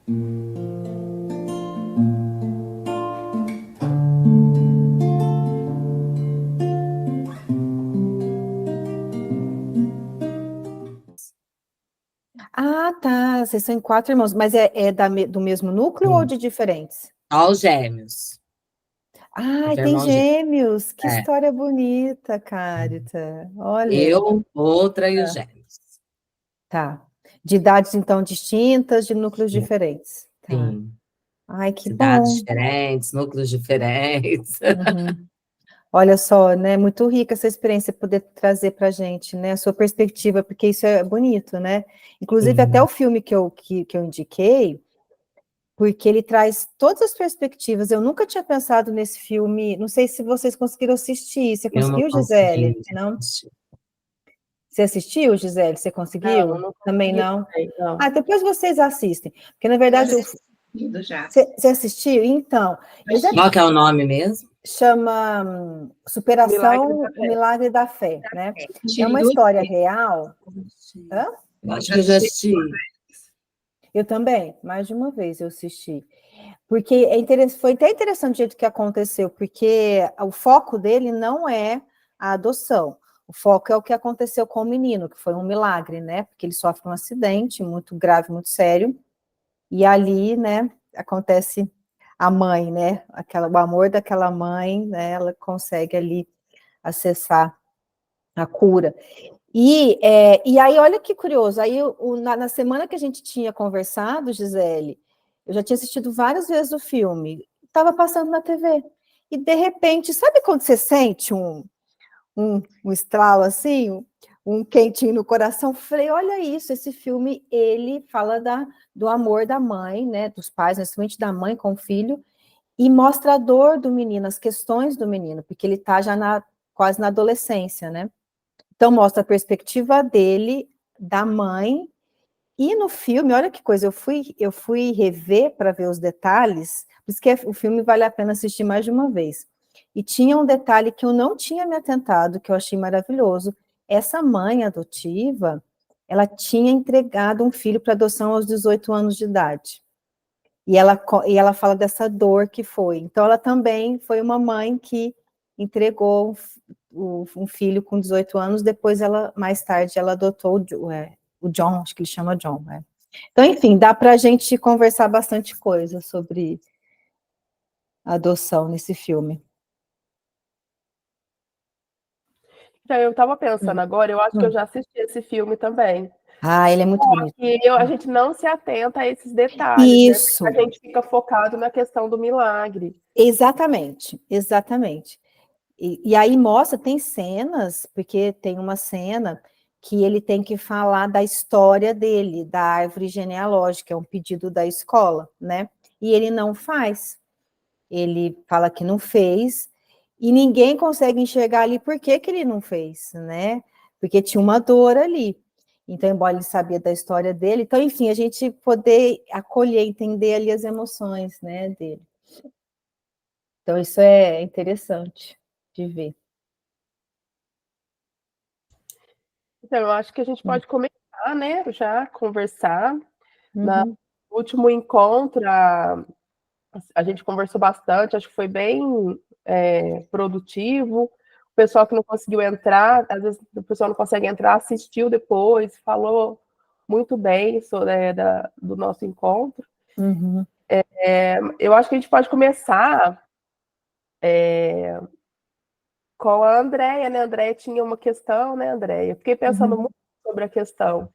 Ah, tá. Vocês são 4 irmãos, mas do mesmo núcleo ou de diferentes? Aos gêmeos. Ah, Os tem irmãos gêmeos. gêmeos. Que É. história bonita, Carita. Olha. Eu, outra e os gêmeos. Tá. De idades, então, distintas, de núcleos diferentes. Tá. Sim. Ai, que Cidades bom. diferentes, núcleos diferentes. Uhum. Olha só, né? Muito rica essa experiência poder trazer para a gente, né? A sua perspectiva, porque isso é bonito, né? Inclusive, até o filme que eu indiquei, porque ele traz todas as perspectivas. Eu nunca tinha pensado nesse filme. Não sei se vocês conseguiram assistir. Você Eu não conseguiu, Gisele? consegui Não? assistir. Você assistiu, Gisele? Você Não, conseguiu? não Também consegui não? também, não. Ah, depois vocês assistem. Porque, na verdade, Já. você assistiu? Então, eu já Qual que é o nome mesmo? chama Superação, o Milagre da Fé, né? É uma história real. Hã? Eu acho que eu já assisti. Eu também, mais de uma vez eu assisti. Porque foi até interessante o jeito que aconteceu, porque o foco dele não é a adoção. O foco é o que aconteceu com o menino, que foi um milagre, né? Porque ele sofre um acidente muito grave, muito sério, e ali, né, acontece a mãe, né? O amor daquela mãe, né? Ela consegue ali acessar a cura. E aí, olha que curioso, aí na semana que a gente tinha conversado, Gisele, eu já tinha assistido várias vezes o filme, estava passando na TV, e de repente, sabe quando você sente um estralo assim, um quentinho no coração? Falei, olha isso, esse filme, ele fala do amor da mãe, né, dos pais, principalmente da mãe com o filho, e mostra a dor do menino, as questões do menino, porque ele está já quase na adolescência, né? Então, mostra a perspectiva dele, da mãe, e no filme, olha que coisa, eu fui rever para ver os detalhes, por isso que o filme vale a pena assistir mais de uma vez. E tinha um detalhe que eu não tinha me atentado, que eu achei maravilhoso. Essa mãe adotiva, ela tinha entregado um filho para adoção aos 18 anos de idade. E ela fala dessa dor que foi. Então, ela também foi uma mãe que entregou um filho com 18 anos, depois mais tarde, ela adotou o John, acho que ele chama John, né? Então, enfim, dá para a gente conversar bastante coisa sobre adoção nesse filme. Então, eu estava pensando agora, eu acho que eu já assisti esse filme também. Ah, ele é muito bonito. E a gente não se atenta a esses detalhes, Isso. né? A gente fica focado na questão do milagre. Exatamente, exatamente. E aí mostra, tem cenas, porque tem uma cena que ele tem que falar da história dele, da árvore genealógica, é um pedido da escola, né? E ele não faz. Ele fala que não fez, e ninguém consegue enxergar ali por que ele não fez, né? Porque tinha uma dor ali. Então, embora ele sabia da história dele, então, enfim, a gente poder acolher, entender ali as emoções, né, dele. Então, isso é interessante de ver. Então, eu acho que a gente pode começar, né? Já conversar. Uhum. No último encontro, a gente conversou bastante, acho que foi bem produtivo. O pessoal que não conseguiu entrar, às vezes o pessoal não consegue entrar, assistiu depois, falou muito bem do nosso encontro. Uhum. Eu acho que a gente pode começar com a Andréia, né? A Andréia tinha uma questão, né, Andréia? Eu fiquei pensando muito sobre a questão,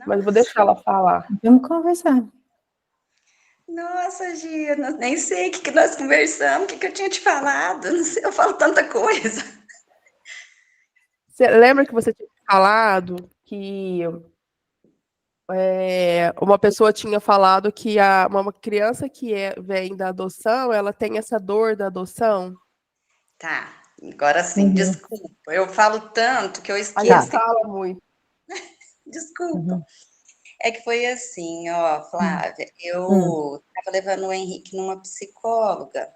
mas vou deixar ela falar. Vamos conversar. Nossa, Gia, nem sei o que nós conversamos, o que eu tinha te falado, não sei, eu falo tanta coisa. Você lembra que você tinha falado que uma pessoa tinha falado que uma criança que vem da adoção, ela tem essa dor da adoção? Tá, agora sim, desculpa, eu falo tanto que eu A esqueço. gente fala muito. Desculpa. É que foi assim, ó, Flávia, eu estava levando o Henrique numa psicóloga,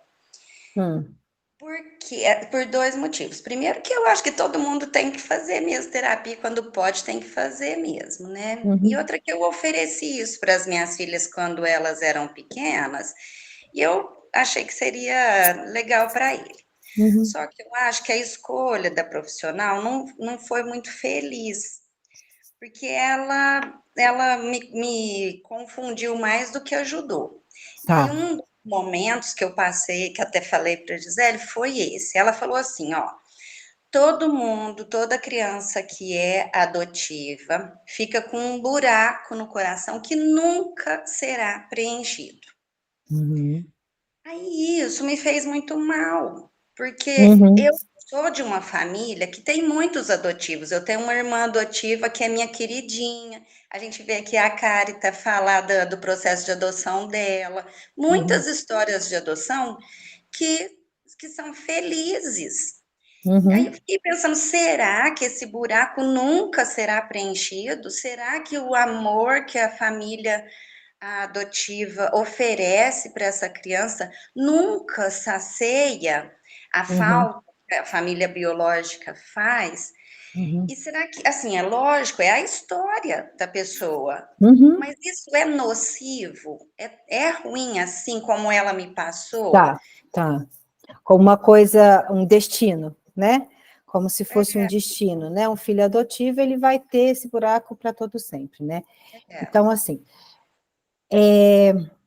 Por dois motivos. Primeiro, que eu acho que todo mundo tem que fazer mesmo terapia, quando pode, tem que fazer mesmo, né? E Uhum, outra, que eu ofereci isso para as minhas filhas quando elas eram pequenas, e eu achei que seria legal para ele. uhum, Só que eu acho que a escolha da profissional não foi muito feliz, porque ela me confundiu mais do que ajudou. E aí, tá. um dos momentos que eu passei, que até falei para a Gisele, foi esse. Ela falou assim: ó, todo mundo, toda criança que é adotiva, fica com um buraco no coração que nunca será preenchido. Uhum, Aí isso me fez muito mal, porque uhum, eu sou de uma família que tem muitos adotivos. Eu tenho uma irmã adotiva que é minha queridinha. A gente vê aqui a Carita falar do processo de adoção dela. uhum, Muitas histórias de adoção que, que são felizes. Aí eu uhum. fiquei pensando, será que esse buraco nunca será preenchido? Será que o amor que a família adotiva oferece para essa criança nunca sacia a Uhum, falta que a família biológica faz? uhum, E será que, assim, é lógico, é a história da pessoa, uhum. mas isso é nocivo? É ruim assim como ela me passou? Tá, tá. Como uma coisa, um destino, né? Como se fosse um destino, né? Um filho adotivo, ele vai ter esse buraco para todo sempre, né? É, Então, assim,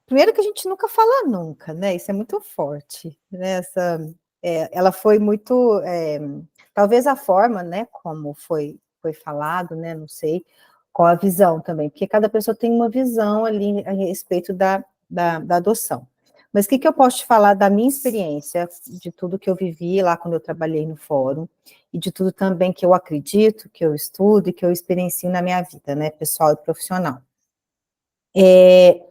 primeiro que a gente nunca fala nunca, né? Isso é muito forte, né? Ela foi muito, talvez a forma, né? Como foi falado, né? Não sei, qual a visão também, porque cada pessoa tem uma visão ali a respeito da adoção. Mas o que eu posso te falar da minha experiência, de tudo que eu vivi lá quando eu trabalhei no fórum, e de tudo também que eu acredito, que eu estudo e que eu experiencio na minha vida, né? Pessoal e profissional.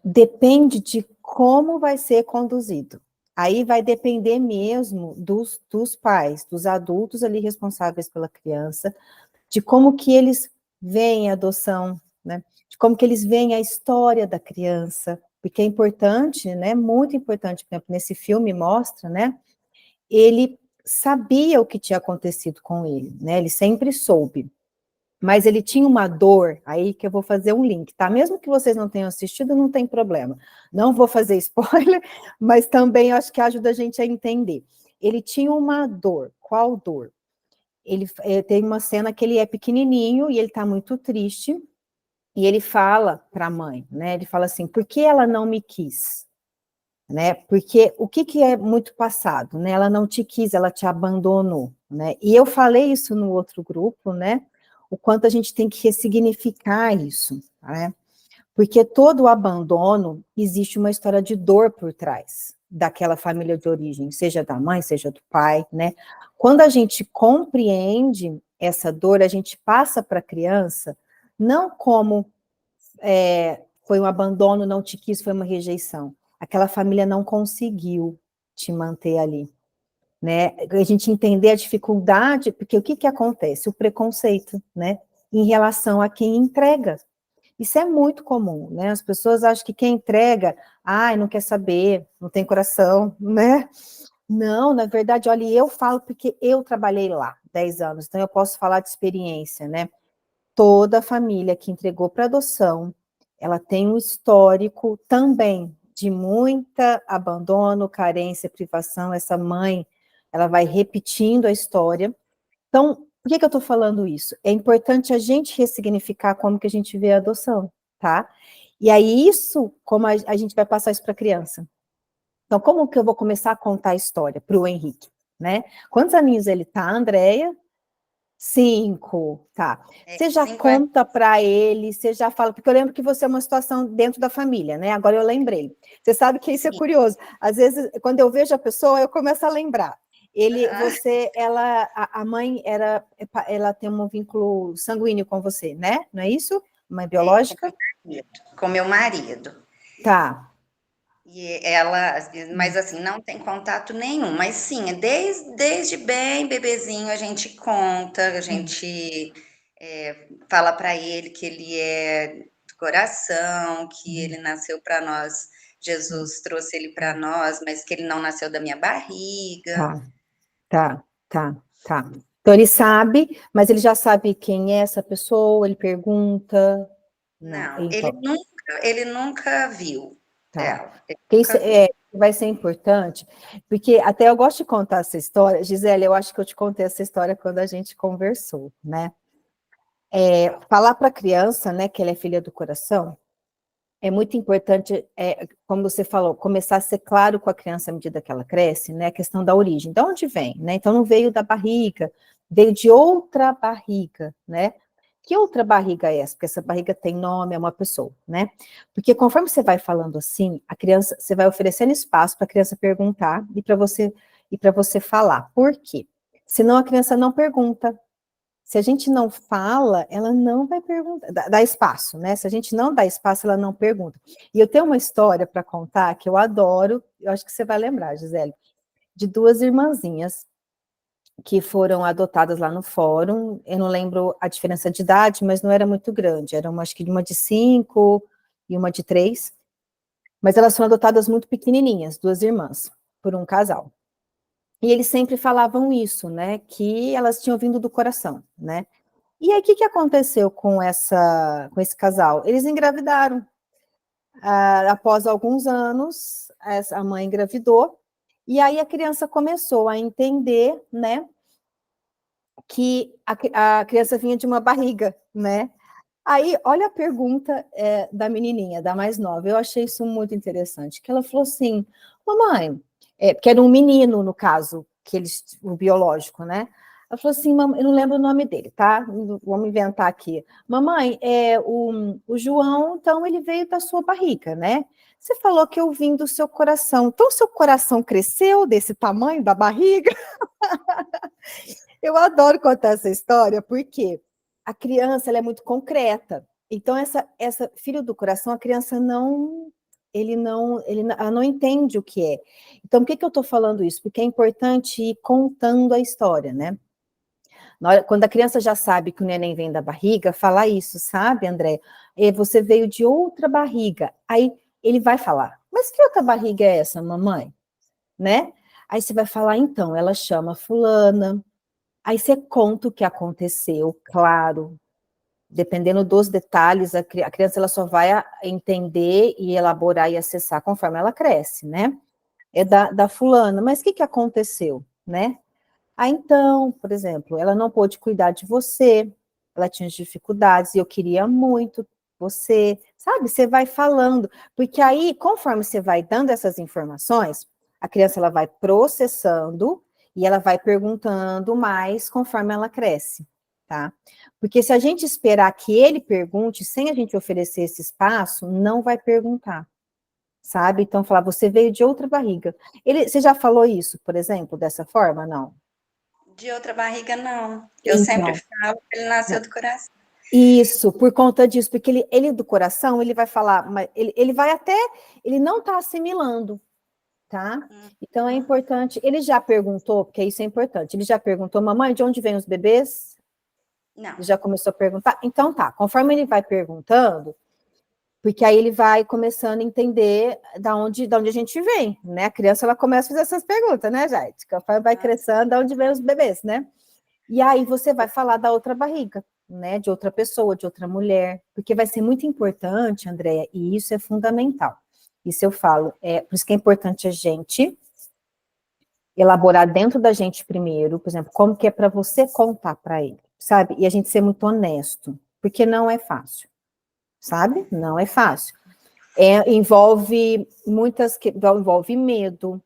Depende de como vai ser conduzido. Aí vai depender mesmo dos pais, dos adultos ali responsáveis pela criança, de como que eles veem a adoção, né? De como que eles veem a história da criança, porque é importante, né? Muito importante, por exemplo, nesse filme mostra, né? Ele sabia o que tinha acontecido com ele, né? Ele sempre soube. Mas ele tinha uma dor, aí que eu vou fazer um link, tá? Mesmo que vocês não tenham assistido, não tem problema. Não vou fazer spoiler, mas também acho que ajuda a gente a entender. Ele tinha uma dor. Qual dor? Ele tem uma cena que ele é pequenininho e ele tá muito triste, e ele fala para a mãe, né? Ele fala assim: por que ela não me quis? Né? Porque o que é muito passado, né? Ela não te quis, ela te abandonou, né? E eu falei isso no outro grupo, né? O quanto a gente tem que ressignificar isso, né? Porque todo o abandono existe uma história de dor por trás daquela família de origem, seja da mãe, seja do pai, né? Quando a gente compreende essa dor, a gente passa para a criança não como foi um abandono, não te quis, foi uma rejeição. Aquela família não conseguiu te manter ali, né? A gente entender a dificuldade, porque o que acontece? O preconceito, né? Em relação a quem entrega. Isso é muito comum, né? As pessoas acham que quem entrega, ai, não quer saber, não tem coração, né? Não, na verdade, olha, eu falo porque eu trabalhei lá 10 anos, então eu posso falar de experiência, né? Toda família que entregou para adoção, ela tem um histórico também de muita abandono, carência, privação. Essa mãe, ela vai repetindo a história. Então, por que eu estou falando isso? É importante a gente ressignificar como que a gente vê a adoção, tá? E aí isso, como a gente vai passar isso para a criança? Então, como que eu vou começar a contar a história para o Henrique, né? Quantos aninhos ele tá, Andréia? 5, tá. Você já 5 anos. conta para ele, você já fala, porque eu lembro que você é uma situação dentro da família, né? Agora eu lembrei. Você sabe que isso é curioso. Às vezes, quando eu vejo a pessoa, eu começo a lembrar. A mãe ela tem um vínculo sanguíneo com você, né? Não é isso? Mãe biológica? Com meu marido. Tá. E ela, mas assim, não tem contato nenhum. Mas sim, desde bem bebezinho a gente conta, a gente fala para ele que ele é do coração, que ele nasceu para nós, Jesus trouxe ele para nós, mas que ele não nasceu da minha barriga. Tá. Tá, tá, tá. Então ele sabe, mas ele já sabe quem é essa pessoa, ele pergunta. Não, Não, então, ele nunca viu tá. ela. Ele Porque isso nunca viu. vai ser importante, porque até eu gosto de contar essa história. Gisele, eu acho que eu te contei essa história quando a gente conversou, né? Falar para a criança, né, que ela é filha do coração, é muito importante, como você falou, começar a ser claro com a criança à medida que ela cresce, né, a questão da origem, de onde vem, né, então não veio da barriga, veio de outra barriga, né, que outra barriga é essa? Porque essa barriga tem nome, é uma pessoa, né, porque conforme você vai falando assim, a criança, você vai oferecendo espaço para a criança perguntar e para você falar, por quê? Senão a criança não pergunta. Se a gente não fala, ela não vai perguntar, dá espaço, né? Se a gente não dá espaço, ela não pergunta. E eu tenho uma história para contar que eu adoro, eu acho que você vai lembrar, Gisele, de duas irmãzinhas que foram adotadas lá no fórum. Eu não lembro a diferença de idade, mas não era muito grande. Era acho que uma de 5 e uma de 3. Mas elas foram adotadas muito pequenininhas, duas irmãs, por um casal. E eles sempre falavam isso, né? Que elas tinham vindo do coração, né? E aí, o que aconteceu com esse casal? Eles engravidaram. Após alguns anos, a mãe engravidou, e aí a criança começou a entender, né, que a criança vinha de uma barriga, né? Aí, olha a pergunta da menininha, da mais nova, eu achei isso muito interessante, que ela falou assim, mamãe, porque era um menino, no caso, o biológico, né? Ela falou assim, eu não lembro o nome dele, tá? Vamos inventar aqui. Mamãe, o João, então, ele veio da sua barriga, né? Você falou que eu vim do seu coração. Então, seu coração cresceu desse tamanho da barriga? Eu adoro contar essa história, porque a criança ela é muito concreta. Então, essa filho do coração, a criança ela não entende o que é. Então, por que eu estou falando isso? Porque é importante ir contando a história, né? Quando a criança já sabe que o neném vem da barriga, falar isso, sabe, André? Você veio de outra barriga. Aí ele vai falar, mas que outra barriga é essa, mamãe? Né? Aí você vai falar, então, ela chama fulana. Aí você conta o que aconteceu, claro, dependendo dos detalhes, a criança ela só vai entender e elaborar e acessar conforme ela cresce, né? É da fulana, mas o que aconteceu, né? Então, por exemplo, ela não pôde cuidar de você, ela tinha dificuldades e eu queria muito você, sabe? Você vai falando, porque aí, conforme você vai dando essas informações, a criança ela vai processando e ela vai perguntando mais conforme ela cresce, tá? Porque se a gente esperar que ele pergunte sem a gente oferecer esse espaço, não vai perguntar, sabe? Então, falar, você veio de outra barriga. Você já falou isso, por exemplo, dessa forma? Não. De outra barriga, não. Eu sempre Então, falo que ele nasceu do coração. isso, por conta disso, porque ele do coração, ele vai falar, mas ele vai até, ele não está assimilando, tá? Então é importante, ele já perguntou, porque isso é importante, ele já perguntou, mamãe, de onde vêm os bebês? Não. Ele já começou a perguntar? Então tá, conforme ele vai perguntando, porque aí ele vai começando a entender da onde a gente vem, né? A criança, ela começa a fazer essas perguntas, né, gente? Conforme vai crescendo, de onde vêm os bebês, né? E aí você vai falar da outra barriga, né? De outra pessoa, de outra mulher, porque vai ser muito importante, Andréia, e isso é fundamental. Isso eu falo, por isso que é importante a gente elaborar dentro da gente primeiro, por exemplo, como que é para você contar para ele, sabe? E a gente ser muito honesto, porque não é fácil, sabe? Não é fácil. Envolve envolve medo,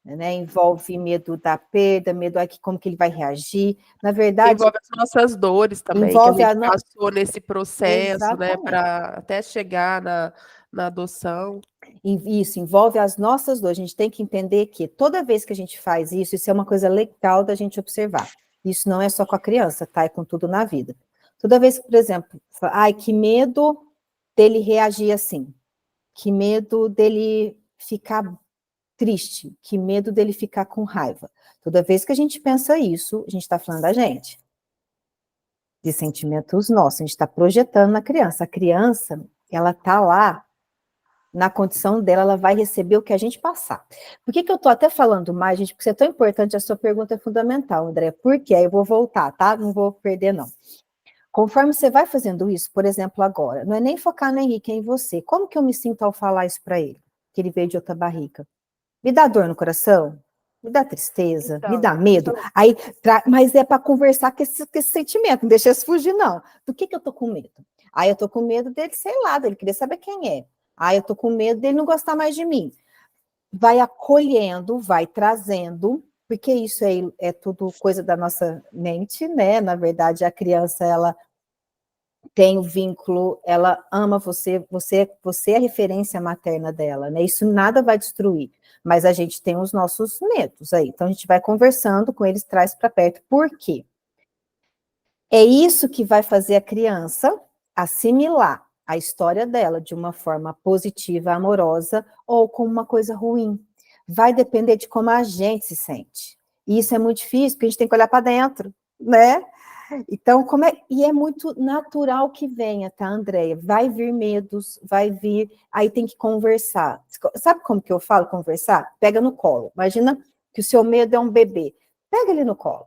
né? Envolve medo da perda, medo aqui como que ele vai reagir. Na verdade, Envolve as nossas dores também, que a envolve gente passou nesse processo, né, exatamente. para até chegar na adoção. Isso envolve as nossas dores. A gente tem que entender que toda vez que a gente faz isso, isso é uma coisa legal da gente observar. Isso não é só com a criança, tá? É com tudo na vida. Toda vez que, por exemplo, ai, que medo dele reagir assim, que medo dele ficar triste, que medo dele ficar com raiva. Toda vez que a gente pensa isso, a gente está falando da gente, de sentimentos nossos, a gente está projetando na criança. A criança, ela está lá na condição dela, ela vai receber o que a gente passar. Por que eu estou até falando mais, gente? Porque isso é tão importante, a sua pergunta é fundamental, André. Por quê? Aí eu vou voltar, tá? Não vou perder, não. Conforme você vai fazendo isso, por exemplo, agora, não é nem focar no Henrique, é em você. Como que eu me sinto ao falar isso para ele? Que ele veio de outra barriga? Me dá dor no coração? Me dá tristeza? Então, me dá medo? Aí, mas é para conversar com esse sentimento, não deixa isso fugir, não. Do que eu tô com medo? Aí eu tô com medo dele, sei lá, dele querer saber quem é. Aí eu tô com medo dele não gostar mais de mim. Vai acolhendo, vai trazendo, porque isso é tudo coisa da nossa mente, né? Na verdade, a criança, ela tem o vínculo, ela ama você é a referência materna dela, né? Isso nada vai destruir, mas a gente tem os nossos medos aí. Então a gente vai conversando com eles, traz para perto. Por quê? É isso que vai fazer a criança assimilar a história dela de uma forma positiva, amorosa, ou como uma coisa ruim. Vai depender de como a gente se sente. E isso é muito difícil, porque a gente tem que olhar para dentro, né? Então, e é muito natural que venha, tá, Andréia? Vai vir medos, vai vir, aí tem que conversar. Sabe como que eu falo conversar? Pega no colo. Imagina que o seu medo é um bebê. Pega ele no colo.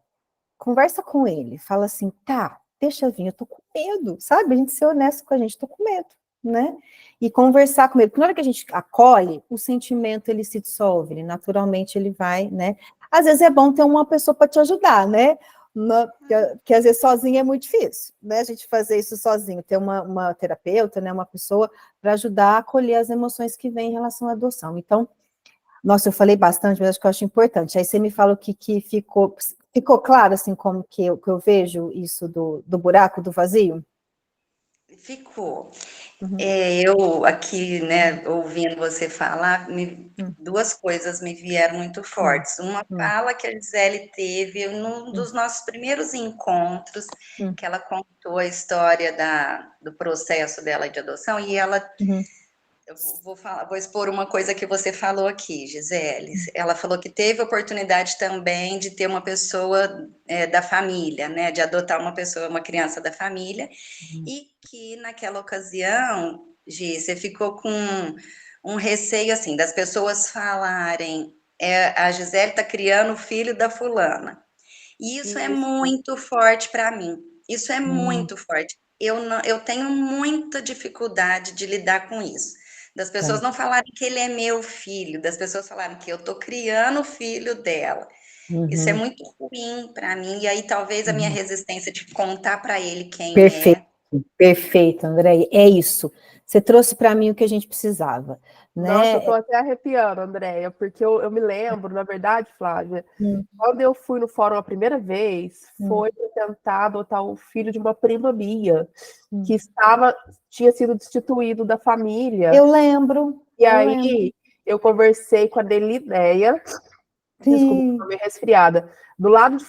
Conversa com ele. Fala assim, tá, deixa vir, eu tô com medo, sabe? A gente ser honesto com a gente, tô com medo, né? E conversar com ele. Porque na hora que a gente acolhe, o sentimento, ele se dissolve, naturalmente ele vai, né? Às vezes é bom ter uma pessoa para te ajudar, né? Que às vezes sozinho é muito difícil, né? A gente fazer isso sozinho, ter uma terapeuta, né? Uma pessoa para ajudar a acolher as emoções que vêm em relação à adoção. Então, nossa, eu falei bastante, mas acho que eu acho importante. Aí você me fala o que ficou claro, assim, como que eu vejo isso do buraco, do vazio? Ficou. Uhum. Eu aqui, né, ouvindo você falar, duas coisas me vieram muito fortes. Uma fala que a Gisele teve num dos nossos primeiros encontros, que ela contou a história do processo dela de adoção, e ela, eu vou expor uma coisa que você falou aqui, Gisele. Ela falou que teve oportunidade também de ter uma pessoa da família, né, de adotar uma criança da família, e que naquela ocasião, Gi, você ficou com um receio, assim, das pessoas falarem, a Gisele está criando o filho da fulana. E isso é muito forte para mim. Isso é muito forte. Eu tenho muita dificuldade de lidar com isso. Das pessoas não falarem que ele é meu filho, das pessoas falarem que eu estou criando o filho dela. Isso é muito ruim para mim. E aí talvez a minha resistência de contar para ele quem Perfeito. é. Perfeito, André, é isso. Você trouxe para mim o que a gente precisava, né? Nossa, eu tô até arrepiando, Andréia, porque eu me lembro, na verdade, Flávia, quando eu fui no fórum a primeira vez, foi para tentar adotar o filho de uma prima minha, que tinha sido destituído da família. Eu lembro. E aí, eu conversei com a Delineia, desculpa, tô meio resfriada. Do lado de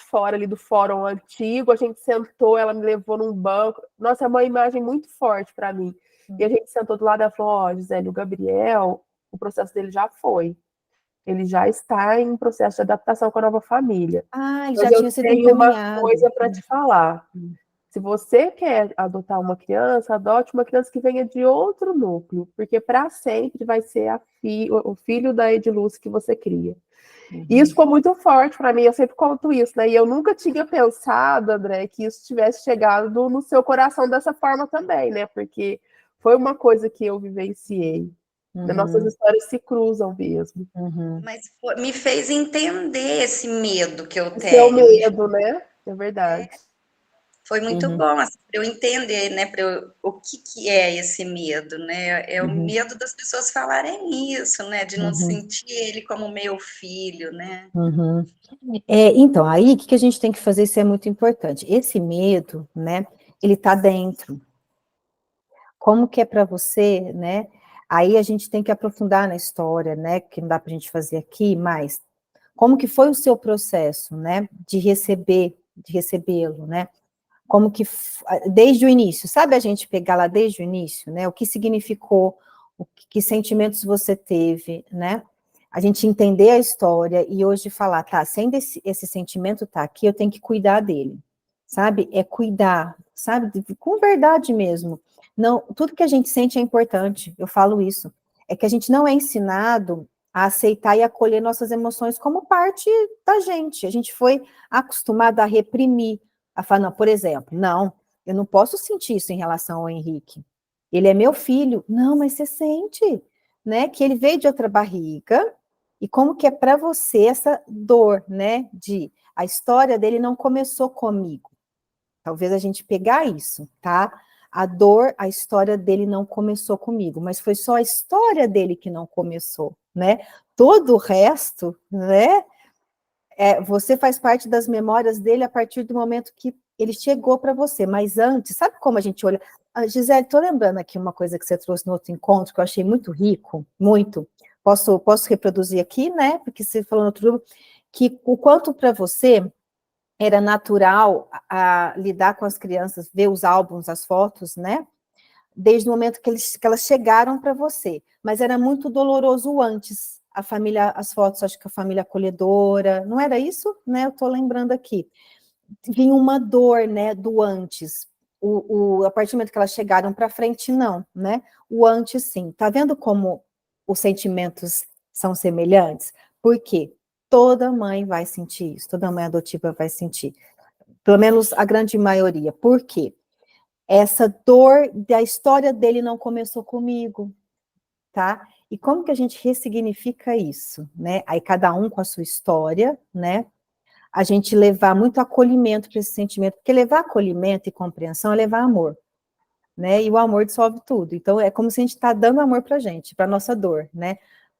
fora ali do fórum antigo, a gente sentou, ela me levou num banco. Nossa, é uma imagem muito forte para mim. E a gente sentou do lado e ela falou: ó, Gisele, o Gabriel, o processo dele já foi. Ele já está em processo de adaptação com a nova família. Ah, ele Mas já eu tinha sido tenho uma encaminhado. coisa para te falar. Se você quer adotar uma criança, adote uma criança que venha de outro núcleo, porque para sempre vai ser o filho da Edilúcia que você cria. E isso ficou muito forte para mim, eu sempre conto isso, né? E eu nunca tinha pensado, André, que isso tivesse chegado no seu coração dessa forma também, né? Porque foi uma coisa que eu vivenciei. Nossas histórias se cruzam mesmo. Mas me fez entender esse medo que eu tenho. Seu medo, né? É verdade. Foi muito bom, assim, para eu entender, né, o que é esse medo, né? É o medo das pessoas falarem isso, né? De não sentir ele como meu filho, né? Então, aí, o que a gente tem que fazer? Isso é muito importante. Esse medo, né, ele está dentro. Como que é para você, né? Aí a gente tem que aprofundar na história, né? Que não dá para a gente fazer aqui, mas como que foi o seu processo, né? De recebê-lo, né? Como que, desde o início, sabe a gente pegar lá desde o início, né? O que significou, que sentimentos você teve, né? A gente entender a história e hoje falar, tá, sendo esse sentimento tá aqui, eu tenho que cuidar dele, sabe? É cuidar, sabe? Com verdade mesmo. Não, tudo que a gente sente é importante, eu falo isso. É que a gente não é ensinado a aceitar e acolher nossas emoções como parte da gente. A gente foi acostumado a reprimir, a falar, não, por exemplo, não, eu não posso sentir isso em relação ao Henrique. Ele é meu filho. Não, mas você sente, né? Que ele veio de outra barriga, e como que é para você essa dor, né? De a história dele não começou comigo. Talvez a gente pegar isso, tá? A dor, a história dele não começou comigo, mas foi só a história dele que não começou, né? Todo o resto, né? Você faz parte das memórias dele a partir do momento que ele chegou para você, mas antes, sabe como a gente olha? Gisele, estou lembrando aqui uma coisa que você trouxe no outro encontro, que eu achei muito rico, muito. Posso reproduzir aqui, né? Porque você falou no outro, que o quanto para você era natural lidar com as crianças, ver os álbuns, as fotos, né? Desde o momento que elas chegaram para você. Mas era muito doloroso antes. A família, as fotos, acho que a família acolhedora, não era isso? Né? Eu estou lembrando aqui. Vinha uma dor, né, do antes. A partir do momento que elas chegaram para frente, não, né? O antes, sim. Tá vendo como os sentimentos são semelhantes? Por quê? Toda mãe vai sentir isso, toda mãe adotiva vai sentir. Pelo menos a grande maioria. Por quê? Essa dor da história dele não começou comigo, tá? E como que a gente ressignifica isso, né? Aí cada um com a sua história, né? A gente levar muito acolhimento para esse sentimento, porque levar acolhimento e compreensão é levar amor, né? E o amor dissolve tudo. Então é como se a gente está dando amor para a gente, para nossa dor, né?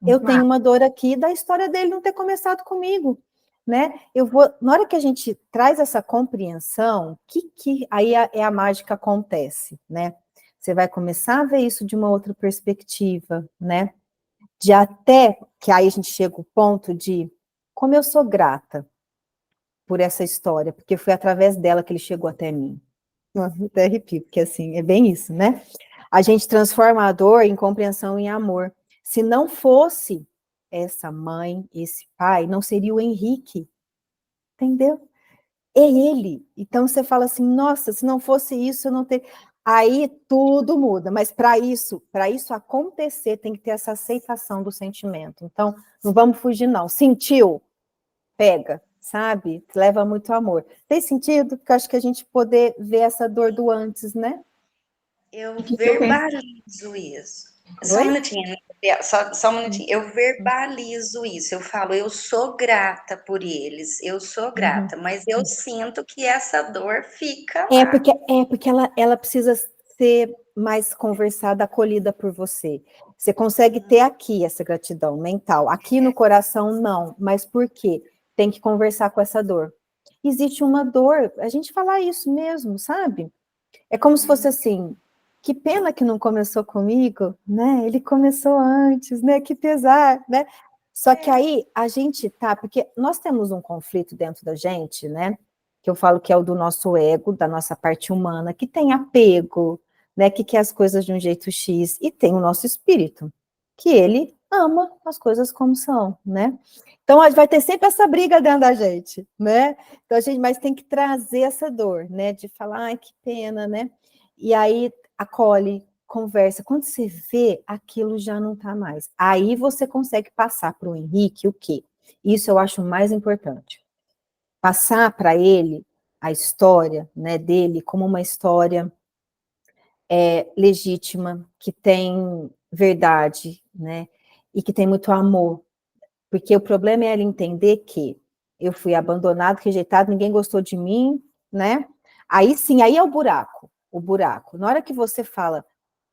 Eu tenho uma dor aqui da história dele não ter começado comigo, né? Na hora que a gente traz essa compreensão, aí é a mágica acontece, né? Você vai começar a ver isso de uma outra perspectiva, né? De até que aí a gente chega ao ponto de como eu sou grata por essa história, porque foi através dela que ele chegou até mim. Nossa, até arrepio, porque assim, é bem isso, né? A gente transforma a dor em compreensão em amor. Se não fosse essa mãe, esse pai, não seria o Henrique, entendeu? É ele. Então você fala assim, nossa, se não fosse isso, eu não teria. Aí tudo muda, mas para isso acontecer, tem que ter essa aceitação do sentimento. Então, não vamos fugir, não. Sentiu? Pega, sabe? Leva muito amor. Tem sentido? Porque eu acho que a gente poder ver essa dor do antes, né? Eu Que eu penso. verbalizo isso. Só um Oi? minutinho, só um minutinho. Eu verbalizo isso. Eu falo, eu sou grata por eles, eu sou Uhum. grata, mas eu sinto que essa dor fica lá. Porque ela precisa ser mais conversada, acolhida por você. Você consegue ter aqui essa gratidão mental. Aqui no coração, não. Mas por quê? Tem que conversar com essa dor. Existe uma dor, a gente fala isso mesmo, sabe? É como se fosse assim, que pena que não começou comigo, né? Ele começou antes, né? Que pesar, né? Só que aí a gente tá, porque nós temos um conflito dentro da gente, né? Que eu falo que é o do nosso ego, da nossa parte humana, que tem apego, né? Que quer as coisas de um jeito X, e tem o nosso espírito, que ele ama as coisas como são, né? Então vai ter sempre essa briga dentro da gente, né? Então a gente, mas tem que trazer essa dor, né? De falar, ai, que pena, né? E aí acolhe, conversa. Quando você vê, aquilo já não tá mais. Aí você consegue passar para o Henrique o quê? Isso eu acho mais importante. Passar para ele a história, né, dele como uma história legítima, que tem verdade, né? E que tem muito amor. Porque o problema é ele entender que eu fui abandonado, rejeitado, ninguém gostou de mim, né? Aí sim, aí é o buraco, o buraco. Na hora que você fala,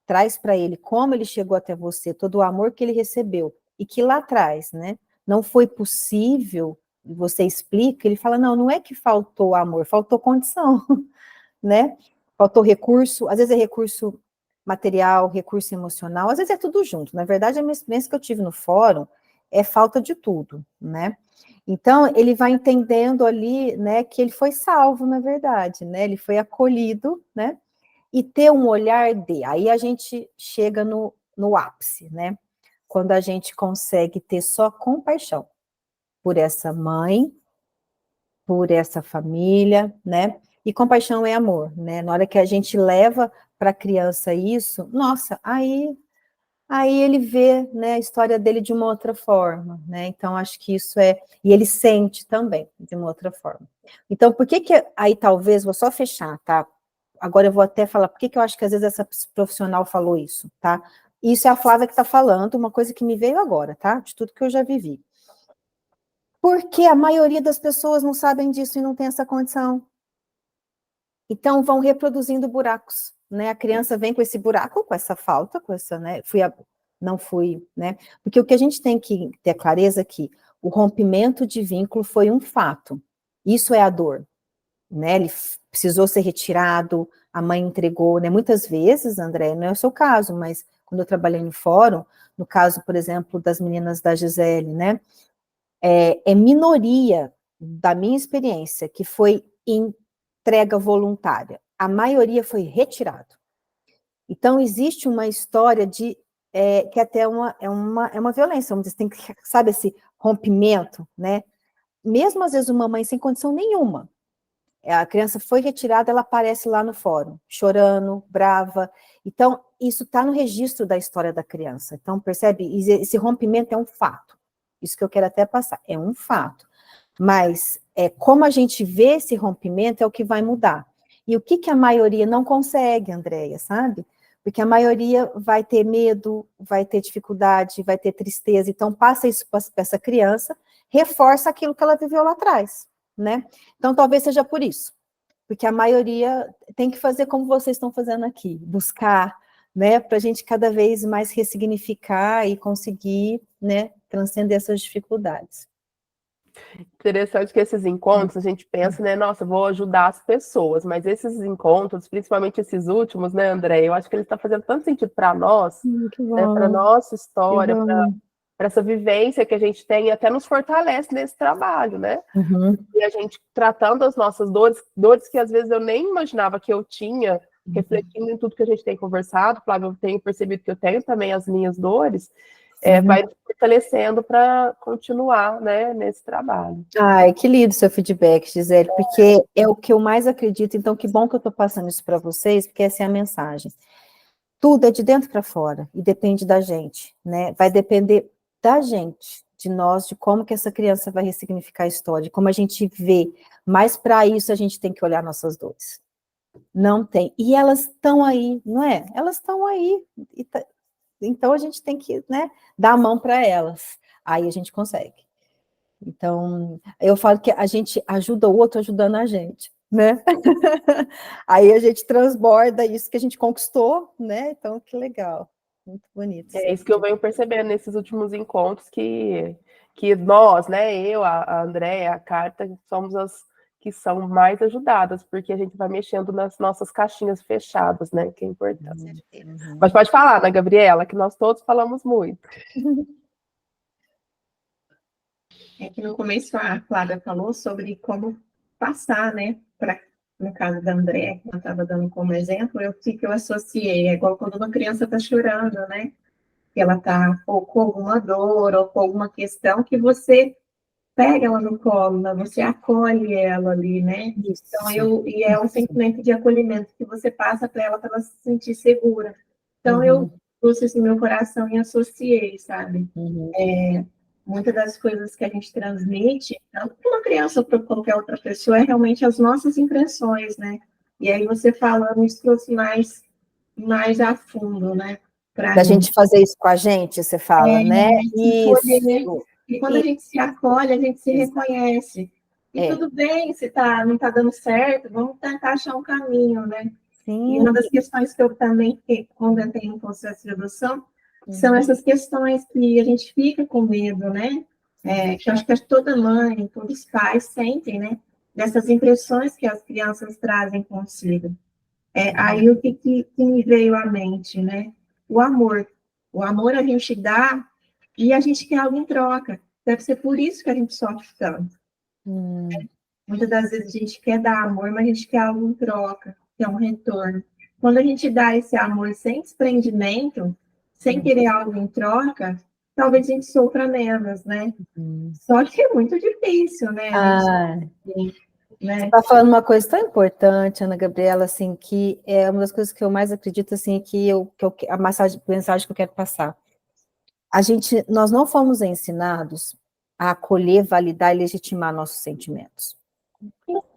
traz para ele como ele chegou até você, todo o amor que ele recebeu, e que lá atrás, né, não foi possível, você explica, ele fala, não é que faltou amor, faltou condição, né? Faltou recurso, às vezes é recurso material, recurso emocional, às vezes é tudo junto. Na verdade, a minha experiência que eu tive no fórum é falta de tudo, né? Então, ele vai entendendo ali, né, que ele foi salvo, na verdade, né? Ele foi acolhido, né? E ter um olhar de. Aí a gente chega no ápice, né? Quando a gente consegue ter só compaixão por essa mãe, por essa família, né? E compaixão é amor, né? Na hora que a gente leva para a criança isso, nossa, aí ele vê, né, a história dele de uma outra forma, né? Então, acho que isso e ele sente também de uma outra forma. Então, por que aí talvez, vou só fechar, tá? Agora eu vou até falar, por que eu acho que às vezes essa profissional falou isso, tá? Isso é a Flávia que está falando, uma coisa que me veio agora, tá? De tudo que eu já vivi. Porque a maioria das pessoas não sabem disso e não tem essa condição. Então, vão reproduzindo buracos, né? A criança vem com esse buraco, com essa falta, com essa, né? Não fui, né? Porque o que a gente tem que ter clareza é que o rompimento de vínculo foi um fato. Isso é a dor, né? Ele precisou ser retirado, a mãe entregou, né? Muitas vezes, André, não é o seu caso, mas quando eu trabalhei no fórum, no caso, por exemplo, das meninas da Gisele, né? É minoria da minha experiência que foi entrega voluntária. A maioria foi retirado. Então, existe uma história de que até é uma violência, vamos dizer, tem que, sabe, esse rompimento, né? Mesmo às vezes uma mãe sem condição nenhuma, a criança foi retirada, ela aparece lá no fórum, chorando, brava. Então, isso está no registro da história da criança. Então, percebe? Esse rompimento é um fato. Isso que eu quero até passar, é um fato. Mas como a gente vê esse rompimento é o que vai mudar. E o que a maioria não consegue, Andréia, sabe? Porque a maioria vai ter medo, vai ter dificuldade, vai ter tristeza. Então, passa isso para essa criança, reforça aquilo que ela viveu lá atrás, né? Então, talvez seja por isso. Porque a maioria tem que fazer como vocês estão fazendo aqui, buscar, né? Para a gente cada vez mais ressignificar e conseguir, né? Transcender essas dificuldades. Interessante que esses encontros, a gente pensa, né, nossa, vou ajudar as pessoas, mas esses encontros, principalmente esses últimos, né, André, eu acho que ele está fazendo tanto sentido para nós, né, para nossa história, para essa vivência que a gente tem, e até nos fortalece nesse trabalho, né? Uhum. E a gente tratando as nossas dores que às vezes eu nem imaginava que eu tinha, refletindo em tudo que a gente tem conversado, Flávia, eu tenho percebido que eu tenho também as minhas dores, vai me fortalecendo para continuar, né, nesse trabalho. Ai, que lindo seu feedback, Gisele, porque é o que eu mais acredito, então que bom que eu estou passando isso para vocês, porque essa é a mensagem. Tudo é de dentro para fora, e depende da gente, né? Vai depender da gente, de nós, de como que essa criança vai ressignificar a história, de como a gente vê, mas para isso a gente tem que olhar nossas dores. Não tem, e elas estão aí, não é? Elas estão aí, então a gente tem que, né, dar a mão para elas, aí a gente consegue. Então, eu falo que a gente ajuda o outro ajudando a gente, né? Aí a gente transborda isso que a gente conquistou, né? Então, que legal, muito bonito. É isso que eu venho percebendo nesses últimos encontros, que nós, né, eu, a Andréia, a Carta, somos as que são mais ajudadas, porque a gente vai mexendo nas nossas caixinhas fechadas, né, que é importante. Mas pode falar, né, Gabriela, que nós todos falamos muito. É que no começo a Flávia falou sobre como passar, né, no caso da André, que eu estava dando como exemplo, que eu associei, é igual quando uma criança está chorando, né, que ela está ou com alguma dor, ou com alguma questão, que você pega ela no colo, né, você acolhe ela ali, né, Isso. Então, e é um sentimento de acolhimento que você passa para ela se sentir segura. Então, eu trouxe isso no meu coração e associei, sabe, muitas das coisas que a gente transmite, tanto para uma criança ou para qualquer outra pessoa, é realmente as nossas impressões, né? E aí você falando, isso trouxe mais a fundo, né? Da gente fazer isso com a gente, você fala, né? Isso. E quando a gente se acolhe, a gente se reconhece. E tudo bem, se não está dando certo, vamos tentar achar um caminho, né? Sim. E uma das questões que eu também, quando eu tenho um processo de adoção, são essas questões que a gente fica com medo, né? Que eu acho que toda mãe, todos os pais sentem, né? Dessas impressões que as crianças trazem consigo. Aí o que me veio à mente, né? O amor. O amor a gente dá e a gente quer algo em troca. Deve ser por isso que a gente sofre tanto. Muitas das vezes a gente quer dar amor, mas a gente quer algo em troca, que é um retorno. Quando a gente dá esse amor sem desprendimento, sem querer algo em troca, talvez a gente sofra menos, né? Só que é muito difícil, né? né? Está falando uma coisa tão importante, Ana Gabriela, assim, que é uma das coisas que eu mais acredito, assim, a mensagem que eu quero passar. Nós não fomos ensinados a acolher, validar e legitimar nossos sentimentos.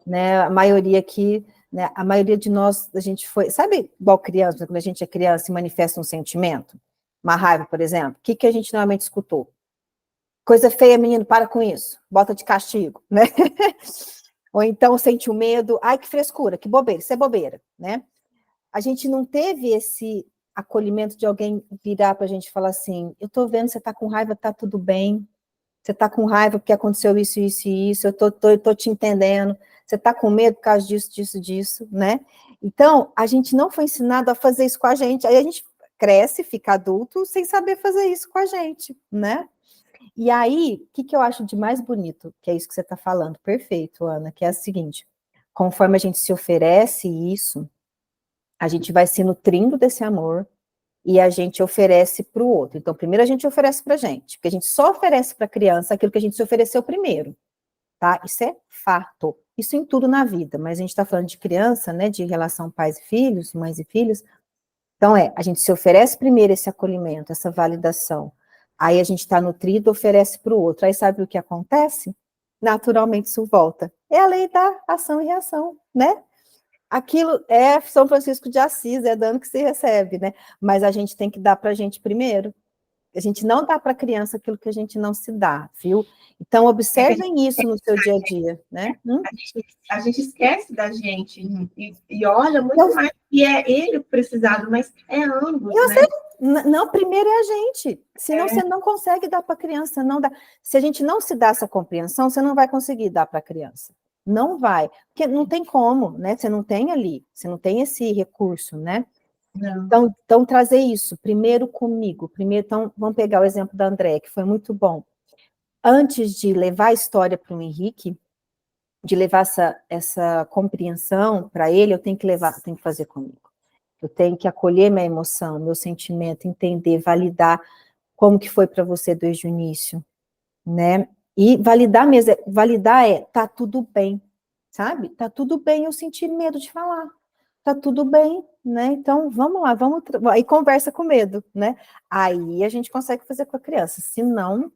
Né? A maioria aqui, né, a maioria de nós, a gente foi, sabe, igual criança, quando a gente é criança e manifesta um sentimento, uma raiva, por exemplo, o que a gente normalmente escutou? Coisa feia, menino, para com isso, bota de castigo, né? Ou então sente o medo, ai, que frescura, que bobeira, isso é bobeira, né? A gente não teve esse acolhimento de alguém virar para a gente e falar assim, eu tô vendo, você tá com raiva, tá tudo bem, você tá com raiva porque aconteceu isso, isso e isso, eu tô te entendendo, você tá com medo por causa disso, disso, disso, né? Então, a gente não foi ensinado a fazer isso com a gente, aí a gente cresce, fica adulto, sem saber fazer isso com a gente, né? E aí, o que eu acho de mais bonito, que é isso que você está falando, perfeito, Ana, que é o seguinte, conforme a gente se oferece isso, a gente vai se nutrindo desse amor e a gente oferece para o outro. Então, primeiro a gente oferece para a gente, porque a gente só oferece para a criança aquilo que a gente se ofereceu primeiro, tá? Isso é fato. Isso em tudo na vida, mas a gente está falando de criança, né, de relação pais e filhos, mães e filhos. Então, a gente se oferece primeiro esse acolhimento, essa validação. Aí a gente está nutrido, oferece para o outro. Aí sabe o que acontece? Naturalmente isso volta. É a lei da ação e reação, né? Aquilo é São Francisco de Assis, é dando que se recebe, né? Mas a gente tem que dar para a gente primeiro. A gente não dá para a criança aquilo que a gente não se dá, viu? Então, observem isso no seu dia a dia, né? A gente esquece da gente e olha muito mais que é ele o precisado, mas é ambos, né? Não, primeiro é a gente, senão você não consegue dar para a criança, não dá. Se a gente não se dá essa compreensão, você não vai conseguir dar para a criança. Não vai, porque não tem como, né? Você não tem ali, você não tem esse recurso, né? Então, trazer isso primeiro comigo. Então, vamos pegar o exemplo da André, que foi muito bom. Antes de levar a história para o Henrique, de levar essa compreensão para ele, eu tenho que fazer comigo. Eu tenho que acolher minha emoção, meu sentimento, entender, validar como que foi para você desde o início, né? E validar mesmo, tá tudo bem, sabe? Tá tudo bem, eu senti medo de falar. Tá tudo bem, né? Então, vamos lá, aí conversa com medo, né? Aí a gente consegue fazer com a criança, senão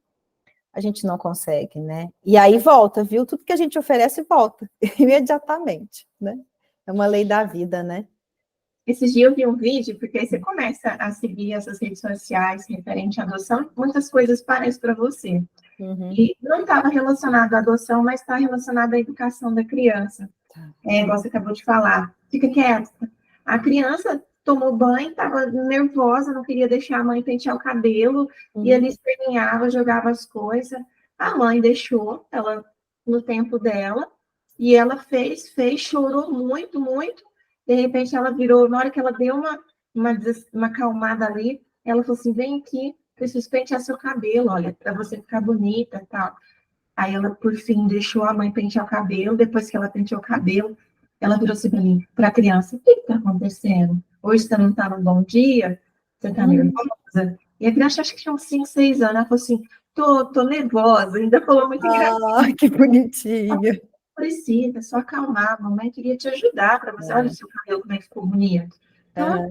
a gente não consegue, né? E aí volta, viu? Tudo que a gente oferece volta, imediatamente, né? É uma lei da vida, né? Esses dias eu vi um vídeo, porque aí você começa a seguir essas redes sociais referente à adoção, muitas coisas parecem para você. Uhum. E não estava relacionado à adoção, mas está relacionado à educação da criança. Igual você acabou de falar. Fica quieta. A criança tomou banho, estava nervosa, não queria deixar a mãe pentear o cabelo, e ali esperneava, jogava as coisas. A mãe deixou ela no tempo dela, e ela fez, chorou muito, muito. De repente ela virou, na hora que ela deu uma acalmada ali, ela falou assim, vem aqui, preciso pentear seu cabelo, olha, para você ficar bonita e tal. Aí ela, por fim, deixou a mãe pentear o cabelo, depois que ela penteou o cabelo, ela virou assim para mim, para a criança, o que está acontecendo? Hoje você não está num bom dia? Você está nervosa? E a criança, acho que tinha uns 5, 6 anos, ela falou assim, tô nervosa, ainda falou muito engraçado. Ah, que bonitinha. Precisa, só acalmar, a mamãe queria te ajudar para você, olha o seu cabelo como é que ficou bonito. Então,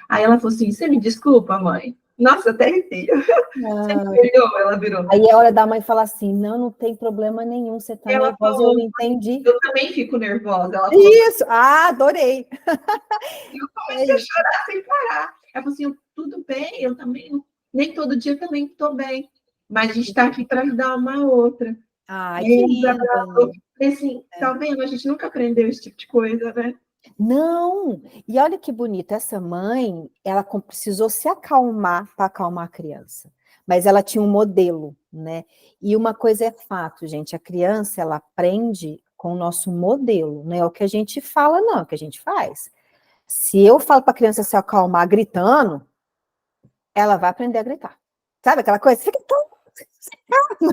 aí ela falou assim, você me desculpa, mãe. Nossa, até arrepio. Você me perdoou, ela virou. Aí é hora da mãe falar assim, não tem problema nenhum, você tá Ela nervosa, falou, eu entendi. eu também fico nervosa. Ela falou, Isso, adorei. eu comecei a chorar sem parar. Ela falou assim, tudo bem, eu também, nem todo dia também estou bem, mas a gente está aqui para ajudar uma a outra. Ai, que lindo. Assim, tá vendo? A gente nunca aprendeu esse tipo de coisa, né? Não, e olha que bonito, essa mãe, ela precisou se acalmar para acalmar a criança, mas ela tinha um modelo, né? E uma coisa é fato, gente, a criança, ela aprende com o nosso modelo, não é o que a gente fala, não, é o que a gente faz. Se eu falo para a criança se acalmar gritando, ela vai aprender a gritar. Sabe aquela coisa? Fica tão...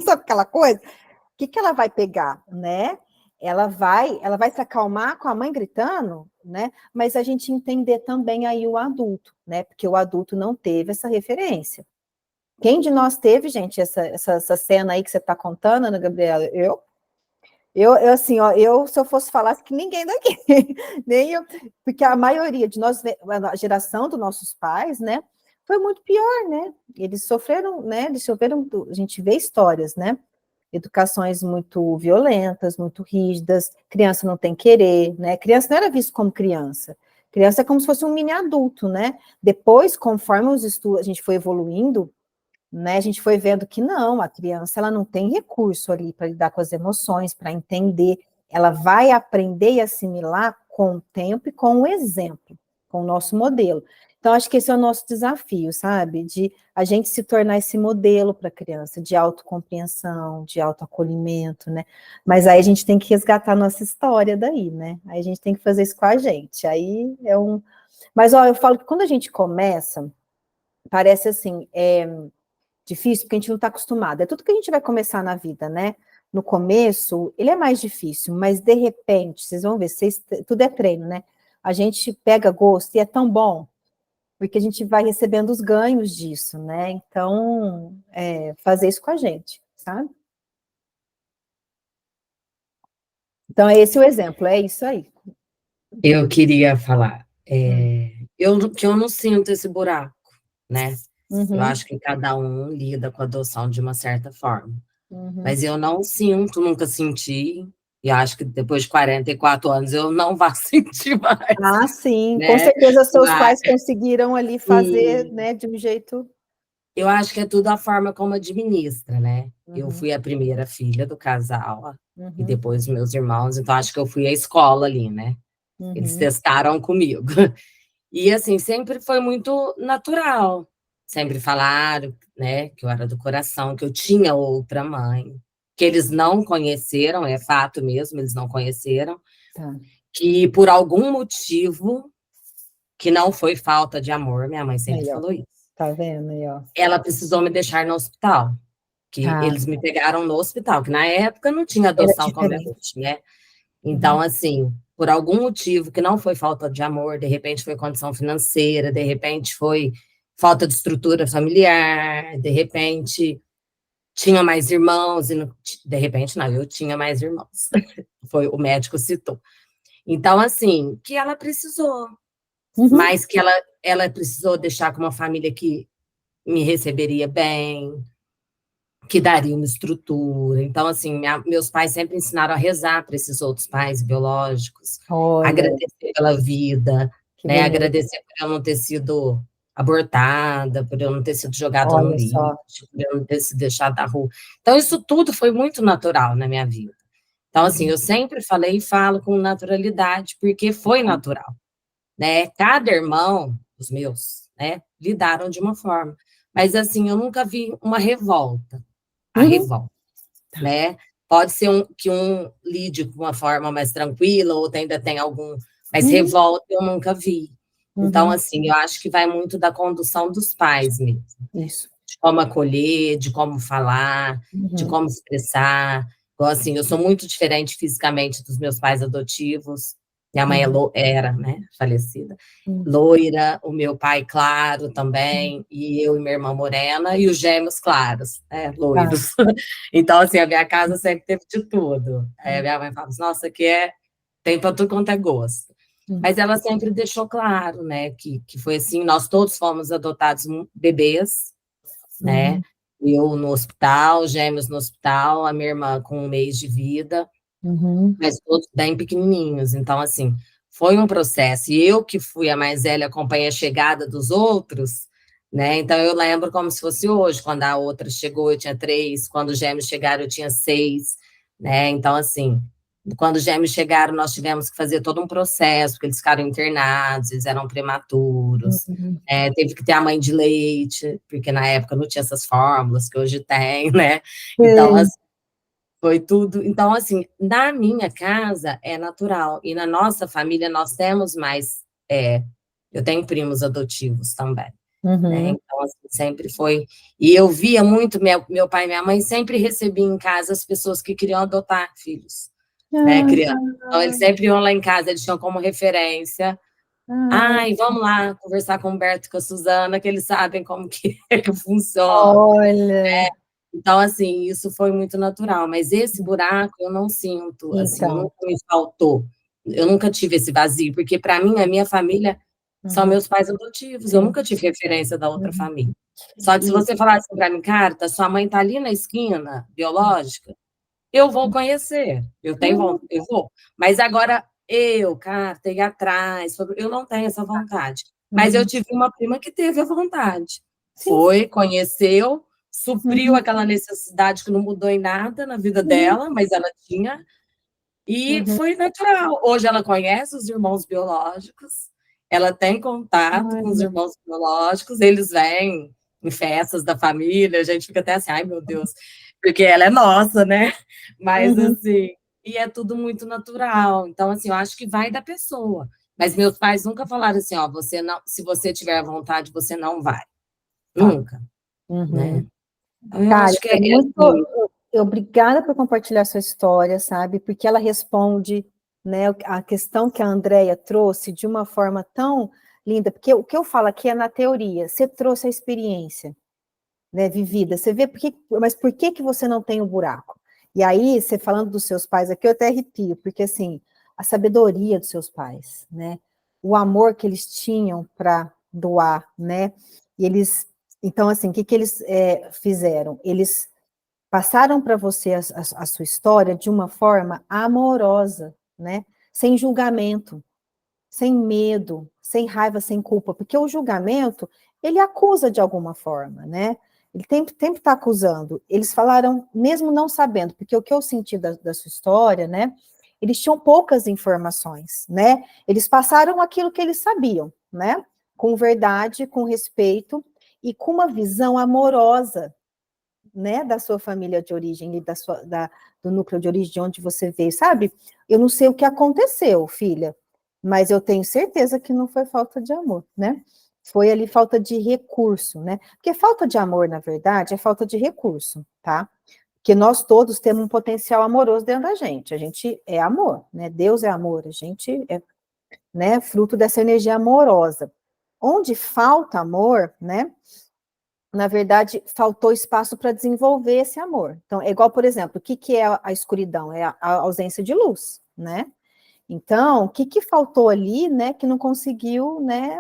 Sabe aquela coisa? O que ela vai pegar, né? Ela vai se acalmar com a mãe gritando, né? Mas a gente entender também aí o adulto, né? Porque o adulto não teve essa referência. Quem de nós teve, gente, essa cena aí que você está contando, Ana Gabriela? Eu? Assim, ó, se eu fosse falar, acho que ninguém daqui, nem eu, porque a maioria de nós, a geração dos nossos pais, né, foi muito pior, né? Eles sofreram, a gente vê histórias, né? Educações muito violentas, muito rígidas, criança não tem querer, né? Criança não era visto como criança. Criança é como se fosse um mini adulto, né? Depois, conforme os estudos, a gente foi evoluindo, né, a gente foi vendo que não, a criança ela não tem recurso ali para lidar com as emoções, para entender, ela vai aprender e assimilar com o tempo e com o exemplo, com o nosso modelo. Então, acho que esse é o nosso desafio, sabe? De a gente se tornar esse modelo para a criança, de autocompreensão, de autoacolhimento, né? Mas aí a gente tem que resgatar a nossa história daí, né? Aí a gente tem que fazer isso com a gente. Aí é um. Mas, ó, eu falo que quando a gente começa, parece assim, difícil, porque a gente não está acostumado. É tudo que a gente vai começar na vida, né? No começo, ele é mais difícil, mas de repente, vocês vão ver, tudo é treino, né? A gente pega gosto e é tão bom, porque a gente vai recebendo os ganhos disso, né? Então, fazer isso com a gente, sabe? Então, é esse o exemplo, é isso aí. Eu queria falar que eu não sinto esse buraco, né? Eu acho que cada um lida com a adoção de uma certa forma. Mas eu não sinto, nunca senti, e acho que depois de 44 anos eu não vou sentir mais. Ah, sim, né? com certeza seus pais conseguiram ali fazer, né, de um jeito... Eu acho que é tudo a forma como administra, né? Eu fui a primeira filha do casal, e depois meus irmãos, então acho que eu fui à escola ali, né? Eles testaram comigo. E assim, sempre foi muito natural. Sempre falaram, né, que eu era do coração, que eu tinha outra mãe, que eles não conheceram, é fato mesmo, eles não conheceram, que por algum motivo, que não foi falta de amor, minha mãe sempre falou isso. Tá vendo aí, ó? Ela precisou me deixar no hospital, que eles me pegaram no hospital, que na época não tinha adoção como é hoje, né? Então, assim, por algum motivo que não foi falta de amor, de repente foi condição financeira, de repente foi falta de estrutura familiar, de repente tinha mais irmãos, e de repente não, eu tinha mais irmãos. O médico citou. Então, assim, que ela precisou, mas que ela precisou deixar com uma família que me receberia bem, que daria uma estrutura. Então, assim, meus pais sempre ensinaram a rezar para esses outros pais biológicos, agradecer pela vida, né? Agradecer por eu não ter sido abortada, por eu não ter sido jogada no lixo, por eu não ter sido deixada na rua. Então, isso tudo foi muito natural na minha vida. Então, assim, eu sempre falei e falo com naturalidade, porque foi natural, né? Cada irmão, os meus, né, lidaram de uma forma. Mas, assim, eu nunca vi uma revolta. A revolta, né? Pode ser que um lide com uma forma mais tranquila, outro ainda tem algum, mas revolta eu nunca vi. Então, assim, eu acho que vai muito da condução dos pais mesmo. Isso. De como acolher, de como falar, de como expressar. Então, assim, eu sou muito diferente fisicamente dos meus pais adotivos. Minha mãe era, né, falecida, loira, o meu pai claro também, e eu e minha irmã morena, e os gêmeos claros, né, loiros. Então, assim, a minha casa sempre teve de tudo. Aí a minha mãe fala assim, nossa, aqui tem para tudo quanto é gosto. Mas ela sempre deixou claro, né, que foi assim, nós todos fomos adotados bebês, né, eu no hospital, gêmeos no hospital, a minha irmã com 1 mês de vida, mas todos bem pequenininhos. Então, assim, foi um processo. E eu que fui a mais velha, acompanhei a chegada dos outros, né? Então, eu lembro como se fosse hoje, quando a outra chegou, eu tinha 3, quando os gêmeos chegaram, eu tinha 6, né? Então, assim, quando os gêmeos chegaram, nós tivemos que fazer todo um processo, porque eles ficaram internados, eles eram prematuros, teve que ter a mãe de leite, porque na época não tinha essas fórmulas que hoje tem, né? Então, assim, foi tudo. Então, assim, na minha casa é natural. E na nossa família nós temos mais. Eu tenho primos adotivos também. Né? Então, assim, sempre foi. E eu via muito, meu pai e minha mãe sempre recebiam em casa as pessoas que queriam adotar filhos, né? Crianças. Então, eles sempre iam lá em casa, eles tinham como referência. Ai, vamos lá conversar com o Humberto e com a Suzana, que eles sabem como que funciona. Olha. Então, assim, isso foi muito natural, mas esse buraco eu não sinto, assim, Então. nunca me faltou. Eu nunca tive esse vazio, porque para mim, a minha família são meus pais adotivos, eu nunca tive referência da outra família. Só que se você falasse para mim: "Carta, sua mãe está ali na esquina, biológica", eu vou conhecer, eu vou. Mas agora eu, Carta, ir atrás, eu não tenho essa vontade. Mas eu tive uma prima que teve a vontade. Sim. Foi, conheceu, supriu aquela necessidade que não mudou em nada na vida dela, mas ela tinha, e foi natural. Hoje ela conhece os irmãos biológicos, ela tem contato com os irmãos biológicos, eles vêm em festas da família, a gente fica até assim: "Ai, meu Deus", porque ela é nossa, né. Mas, assim, e é tudo muito natural. Então, assim, eu acho que vai da pessoa. Mas meus pais nunca falaram assim: "Ó, você não, se você tiver vontade, você não vai". Tá. Nunca, né. Então eu Cara, acho que é é muito assim. obrigada por compartilhar sua história, sabe, porque ela responde, né, a questão que a Andrea trouxe de uma forma tão linda, porque o que eu falo aqui é na teoria, você trouxe a experiência, né, vivida, você vê mas por que que você não tem o buraco? E aí, você falando dos seus pais aqui, eu até arrepio, porque assim, a sabedoria dos seus pais, né, o amor que eles tinham para doar, né, e eles, então assim, o que que eles fizeram? Eles passaram para você a sua história de uma forma amorosa, né, sem julgamento, sem medo, sem raiva, sem culpa, porque o julgamento, ele acusa de alguma forma, né? Ele sempre está acusando. Eles falaram, mesmo não sabendo, porque o que eu senti da sua história, né? Eles tinham poucas informações, né? Eles passaram aquilo que eles sabiam, né? Com verdade, com respeito e com uma visão amorosa, né, da sua família de origem e do núcleo de origem de onde você veio, sabe? Eu não sei o que aconteceu, filha, mas eu tenho certeza que não foi falta de amor, né? Foi ali falta de recurso, né? Porque falta de amor, na verdade, é falta de recurso, tá? Porque nós todos temos um potencial amoroso dentro da gente. A gente é amor, né? Deus é amor, a gente é, né, fruto dessa energia amorosa. Onde falta amor, né? Na verdade, faltou espaço para desenvolver esse amor. Então, é igual, por exemplo, o que, que é a escuridão? É a ausência de luz, né? Então, o que, que faltou ali, né, que não conseguiu, né,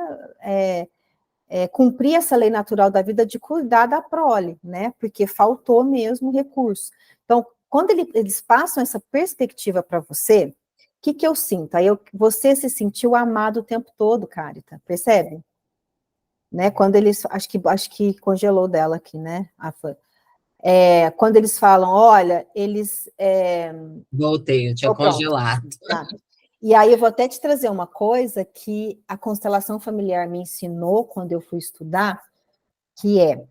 cumprir essa lei natural da vida de cuidar da prole, né? Porque faltou mesmo recurso. Então, quando eles passam essa perspectiva para você, o que, que eu sinto? Aí você se sentiu amado o tempo todo, Carita, percebe? Né, quando eles, acho que congelou dela aqui, né, quando eles falam, olha, eles... Voltei, eu tinha Oh, pronto. congelado. Tá. E aí eu vou até te trazer uma coisa que a constelação familiar me ensinou quando eu fui estudar, que é,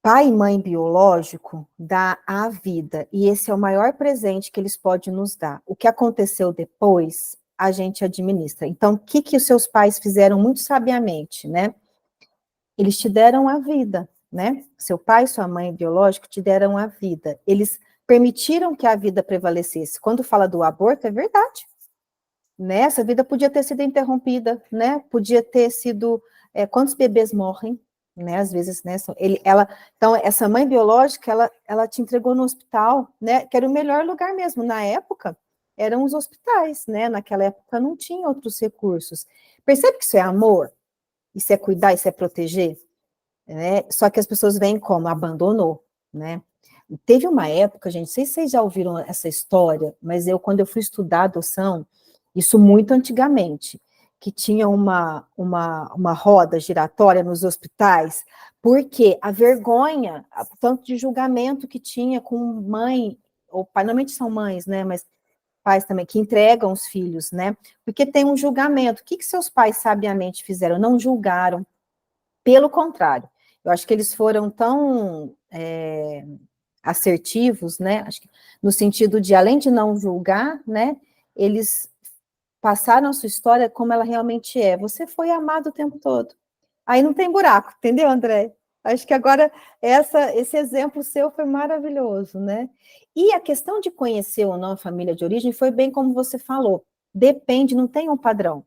pai e mãe biológico dá a vida, e esse é o maior presente que eles podem nos dar. O que aconteceu depois, a gente administra. Então, o que que os seus pais fizeram muito sabiamente, né? Eles te deram a vida, né? Seu pai e sua mãe biológico te deram a vida. Eles permitiram que a vida prevalecesse. Quando fala do aborto, é verdade. Né? Essa vida podia ter sido interrompida, né? Podia ter sido... quantos bebês morrem, né? Às vezes, né? Então, essa mãe biológica, ela te entregou no hospital, né? Que era o melhor lugar mesmo. Na época, eram os hospitais, né? Naquela época não tinha outros recursos. Percebe que isso é amor? Isso é cuidar, isso é proteger, né? Só que as pessoas veem como abandonou, né? Teve uma época, gente, não sei se vocês já ouviram essa história, mas quando eu fui estudar adoção, isso muito antigamente, que tinha uma roda giratória nos hospitais, porque a vergonha, tanto de julgamento que tinha com mãe, ou pai, normalmente são mães, né, mas pais também, que entregam os filhos, né, porque tem um julgamento. O que seus pais sabiamente fizeram? Não julgaram, pelo contrário, eu acho que eles foram tão assertivos, né, acho que no sentido de, além de não julgar, né, eles passaram a sua história como ela realmente é. Você foi amado o tempo todo. Aí não tem buraco, entendeu, André? Acho que agora esse exemplo seu foi maravilhoso, né? E a questão de conhecer ou não a família de origem foi bem como você falou. Depende, não tem um padrão.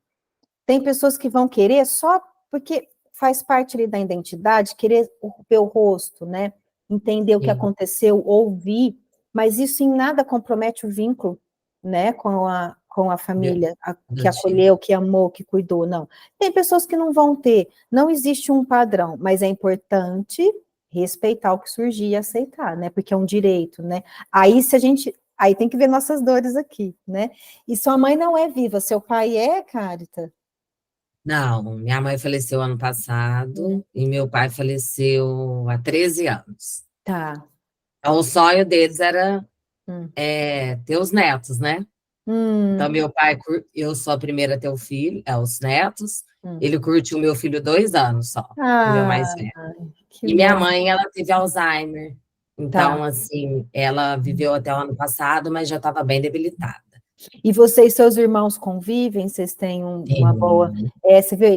Tem pessoas que vão querer só porque faz parte ali da identidade, querer ver o rosto, né? entender o que Sim. aconteceu, ouvir, mas isso em nada compromete o vínculo, né, com a família, que acolheu, que amou, que cuidou, não. Tem pessoas que não vão ter, não existe um padrão, mas é importante respeitar o que surgir e aceitar, né, porque é um direito, né. Aí tem que ver nossas dores aqui, né. E sua mãe não é viva, seu pai é, Carita? Não, minha mãe faleceu ano passado e meu pai faleceu há 13 anos. Tá. Então, o sonho deles era Hum. ter os netos, né? Então, Hum. meu pai, eu sou a primeira a ter o filho, os netos. Hum. Ele curtiu meu filho 2 anos só, o meu mais velho. Que E minha bom. mãe, ela teve Alzheimer. Então, Tá. assim, ela viveu até o ano passado, mas já estava bem debilitada. E você e seus irmãos convivem? Vocês têm uma boa... você vê,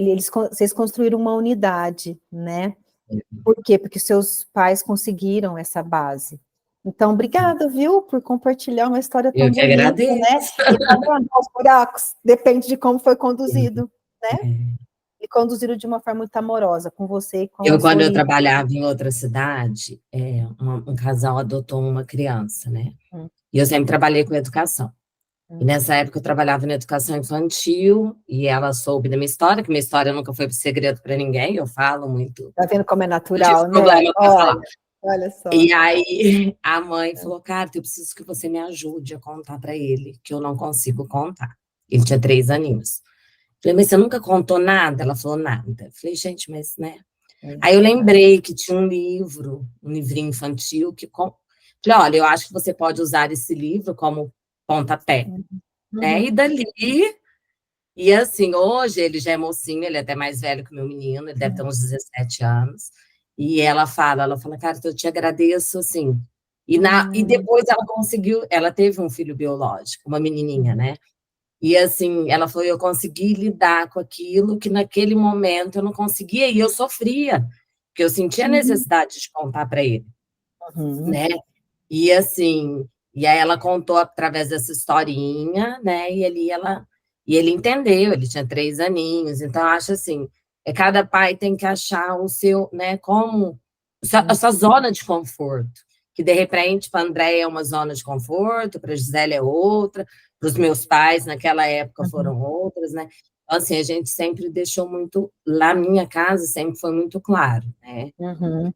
vocês construíram uma unidade, né? Por quê? Porque seus pais conseguiram essa base. Então, obrigada, viu, por compartilhar uma história tão Eu que bonita, agradeço. né? E tá vendo os buracos? Depende de como foi conduzido, né? E conduzido de uma forma muito amorosa, com você e com a Quando sua eu irmã. trabalhava em outra cidade, um casal adotou uma criança, né? E eu sempre trabalhei com educação. E nessa época eu trabalhava na educação infantil, e ela soube da minha história, que minha história nunca foi segredo para ninguém, eu falo muito. Tá vendo como é Não natural, tive né? problema para falar. Olha só. E aí a mãe falou, cara, eu preciso que você me ajude a contar para ele, que eu não consigo contar. Ele tinha 3 aninhos. Falei, mas você nunca contou nada? Ela falou, nada. Falei, gente, mas, né? Aí eu lembrei que tinha um livrinho infantil, falei, olha, eu acho que você pode usar esse livro como pontapé. Né? E dali, e assim, hoje ele já é mocinho, ele é até mais velho que o meu menino, ele deve ter uns 17 anos, e ela fala, cara, eu te agradeço, assim, e depois ela conseguiu, ela teve um filho biológico, uma menininha, né? E assim, ela falou, eu consegui lidar com aquilo que naquele momento eu não conseguia, e eu sofria, porque eu sentia a necessidade de contar para ele, né? E assim, e aí ela contou através dessa historinha, né? E ele entendeu, ele tinha 3 aninhos, então eu acho assim, cada pai tem que achar o seu, né, como a sua zona de conforto, que de repente para a Andréia é uma zona de conforto, para a Gisele é outra, para os meus pais naquela época foram outras, né? Então, assim, a gente sempre deixou muito, lá na minha casa sempre foi muito claro, né?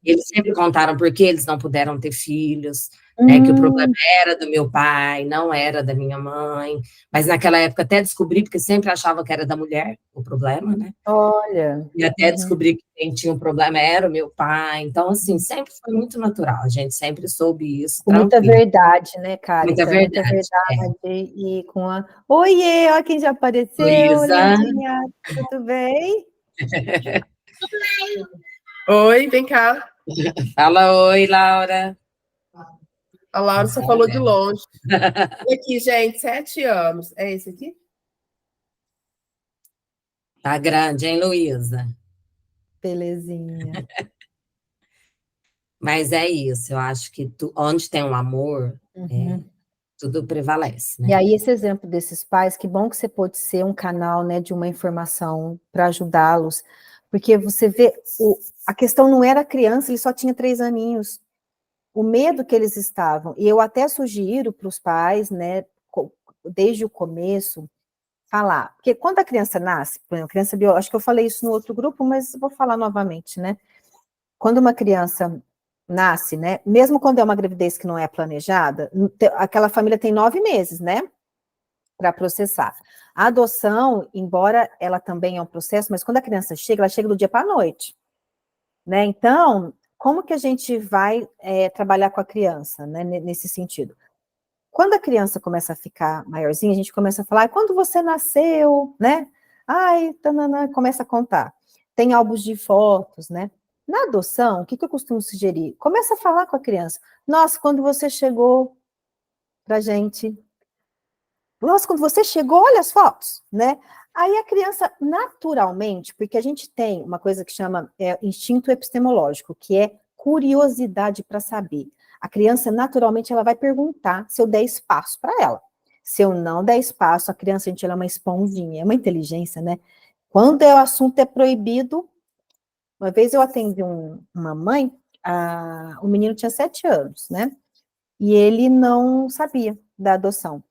Eles sempre contaram por que eles não puderam ter filhos, né, que o problema era do meu pai, não era da minha mãe, mas naquela época até descobri, porque sempre achava que era da mulher o problema, né? Olha. E até descobri que quem tinha um problema era o meu pai, então, assim, sempre foi muito natural, a gente sempre soube isso, Com muita tranquilo. verdade, né, Carita? Muita verdade. E com a... Oiê, olha quem já apareceu, Luísa. lindinha, tudo bem? Oi, vem cá. Fala oi, Laura. A Laura só falou de longe. E aqui, gente, 7 anos. É esse aqui? Tá grande, hein, Luísa? Belezinha. Mas é isso, eu acho que onde tem um amor, tudo prevalece, né? E aí, esse exemplo desses pais, que bom que você pôde ser um canal, né, de uma informação para ajudá-los, porque você vê, a questão não era a criança, ele só tinha 3 aninhos. O medo que eles estavam, e eu até sugiro para os pais, né, desde o começo, falar, porque quando a criança nasce, por exemplo, criança biológica, acho que eu falei isso no outro grupo, mas vou falar novamente, né? Quando uma criança nasce, né, mesmo quando é uma gravidez que não é planejada, aquela família tem 9 meses, né, para processar. A adoção, embora ela também é um processo, mas quando a criança chega, ela chega do dia para a noite, né? Então, como que a gente vai trabalhar com a criança, né, nesse sentido? Quando a criança começa a ficar maiorzinha, a gente começa a falar, quando você nasceu, né? Ai, tanana, começa a contar. Tem álbuns de fotos, né? Na adoção, o que eu costumo sugerir? Começa a falar com a criança. Nossa, quando você chegou pra gente. Nossa, quando você chegou, olha as fotos, né? Aí a criança, naturalmente, porque a gente tem uma coisa que chama instinto epistemológico, que é curiosidade para saber. A criança, naturalmente, ela vai perguntar se eu der espaço para ela. Se eu não der espaço, a criança, gente, ela é uma esponjinha, é uma inteligência, né? Quando o assunto é proibido, uma vez eu atendi uma mãe o menino tinha 7 anos, né? E ele não sabia da adoção.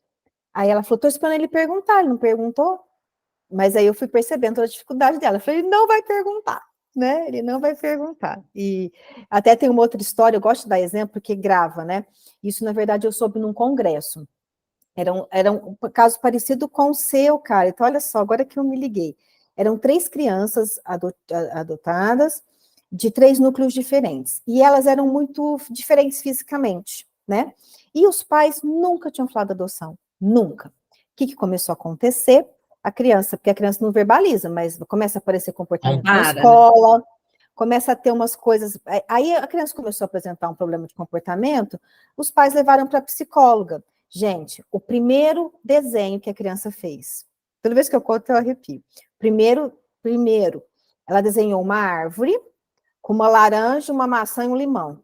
Aí ela falou, tô esperando ele perguntar, ele não perguntou? Mas aí eu fui percebendo toda a dificuldade dela. Eu falei, ele não vai perguntar, né? Ele não vai perguntar. E até tem uma outra história, eu gosto de dar exemplo, porque grava, né? Isso, na verdade, eu soube num congresso. Era um caso parecido com o seu, cara. Então, olha só, agora que eu me liguei. Eram 3 crianças adotadas de 3 núcleos diferentes. E elas eram muito diferentes fisicamente, né? E os pais nunca tinham falado adoção. Nunca. O que começou a acontecer? A criança, porque a criança não verbaliza, mas começa a aparecer comportamento na escola, começa a ter umas coisas. Aí a criança começou a apresentar um problema de comportamento, os pais levaram para a psicóloga. Gente, o primeiro desenho que a criança fez, toda vez que eu conto, eu arrepio. Primeiro, ela desenhou uma árvore com uma laranja, uma maçã e um limão.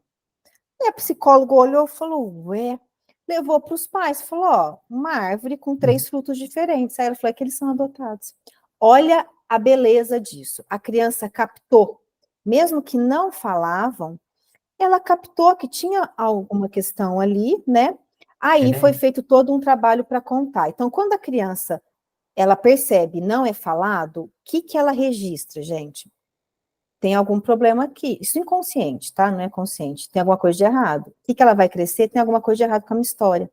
E a psicóloga olhou e falou, ué, levou para os pais, falou, ó, uma árvore com 3 frutos diferentes. Aí ela falou que eles são adotados. Olha a beleza disso. A criança captou, mesmo que não falavam, ela captou que tinha alguma questão ali, né? Aí foi feito todo um trabalho para contar. Então, quando a criança, ela percebe, não é falado, o que ela registra, gente? Tem algum problema aqui. Isso é inconsciente, tá? Não é consciente. Tem alguma coisa de errado. O que ela vai crescer? Tem alguma coisa de errado com a minha história.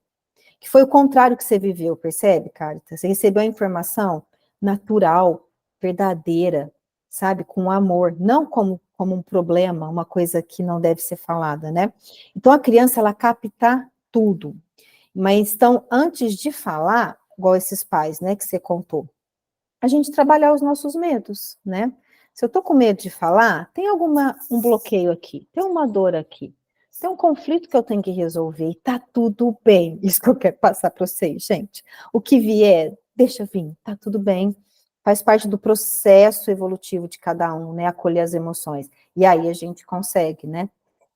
Que foi o contrário que você viveu, percebe, Carita? Você recebeu a informação natural, verdadeira, sabe? Com amor, não como um problema, uma coisa que não deve ser falada, né? Então, a criança, ela capta tudo. Mas, então, antes de falar, igual esses pais, né, que você contou, a gente trabalhar os nossos medos, né? Se eu tô com medo de falar, tem um bloqueio aqui, tem uma dor aqui, tem um conflito que eu tenho que resolver e tá tudo bem. Isso que eu quero passar para vocês, gente. O que vier, deixa vir, tá tudo bem. Faz parte do processo evolutivo de cada um, né? Acolher as emoções. E aí a gente consegue, né?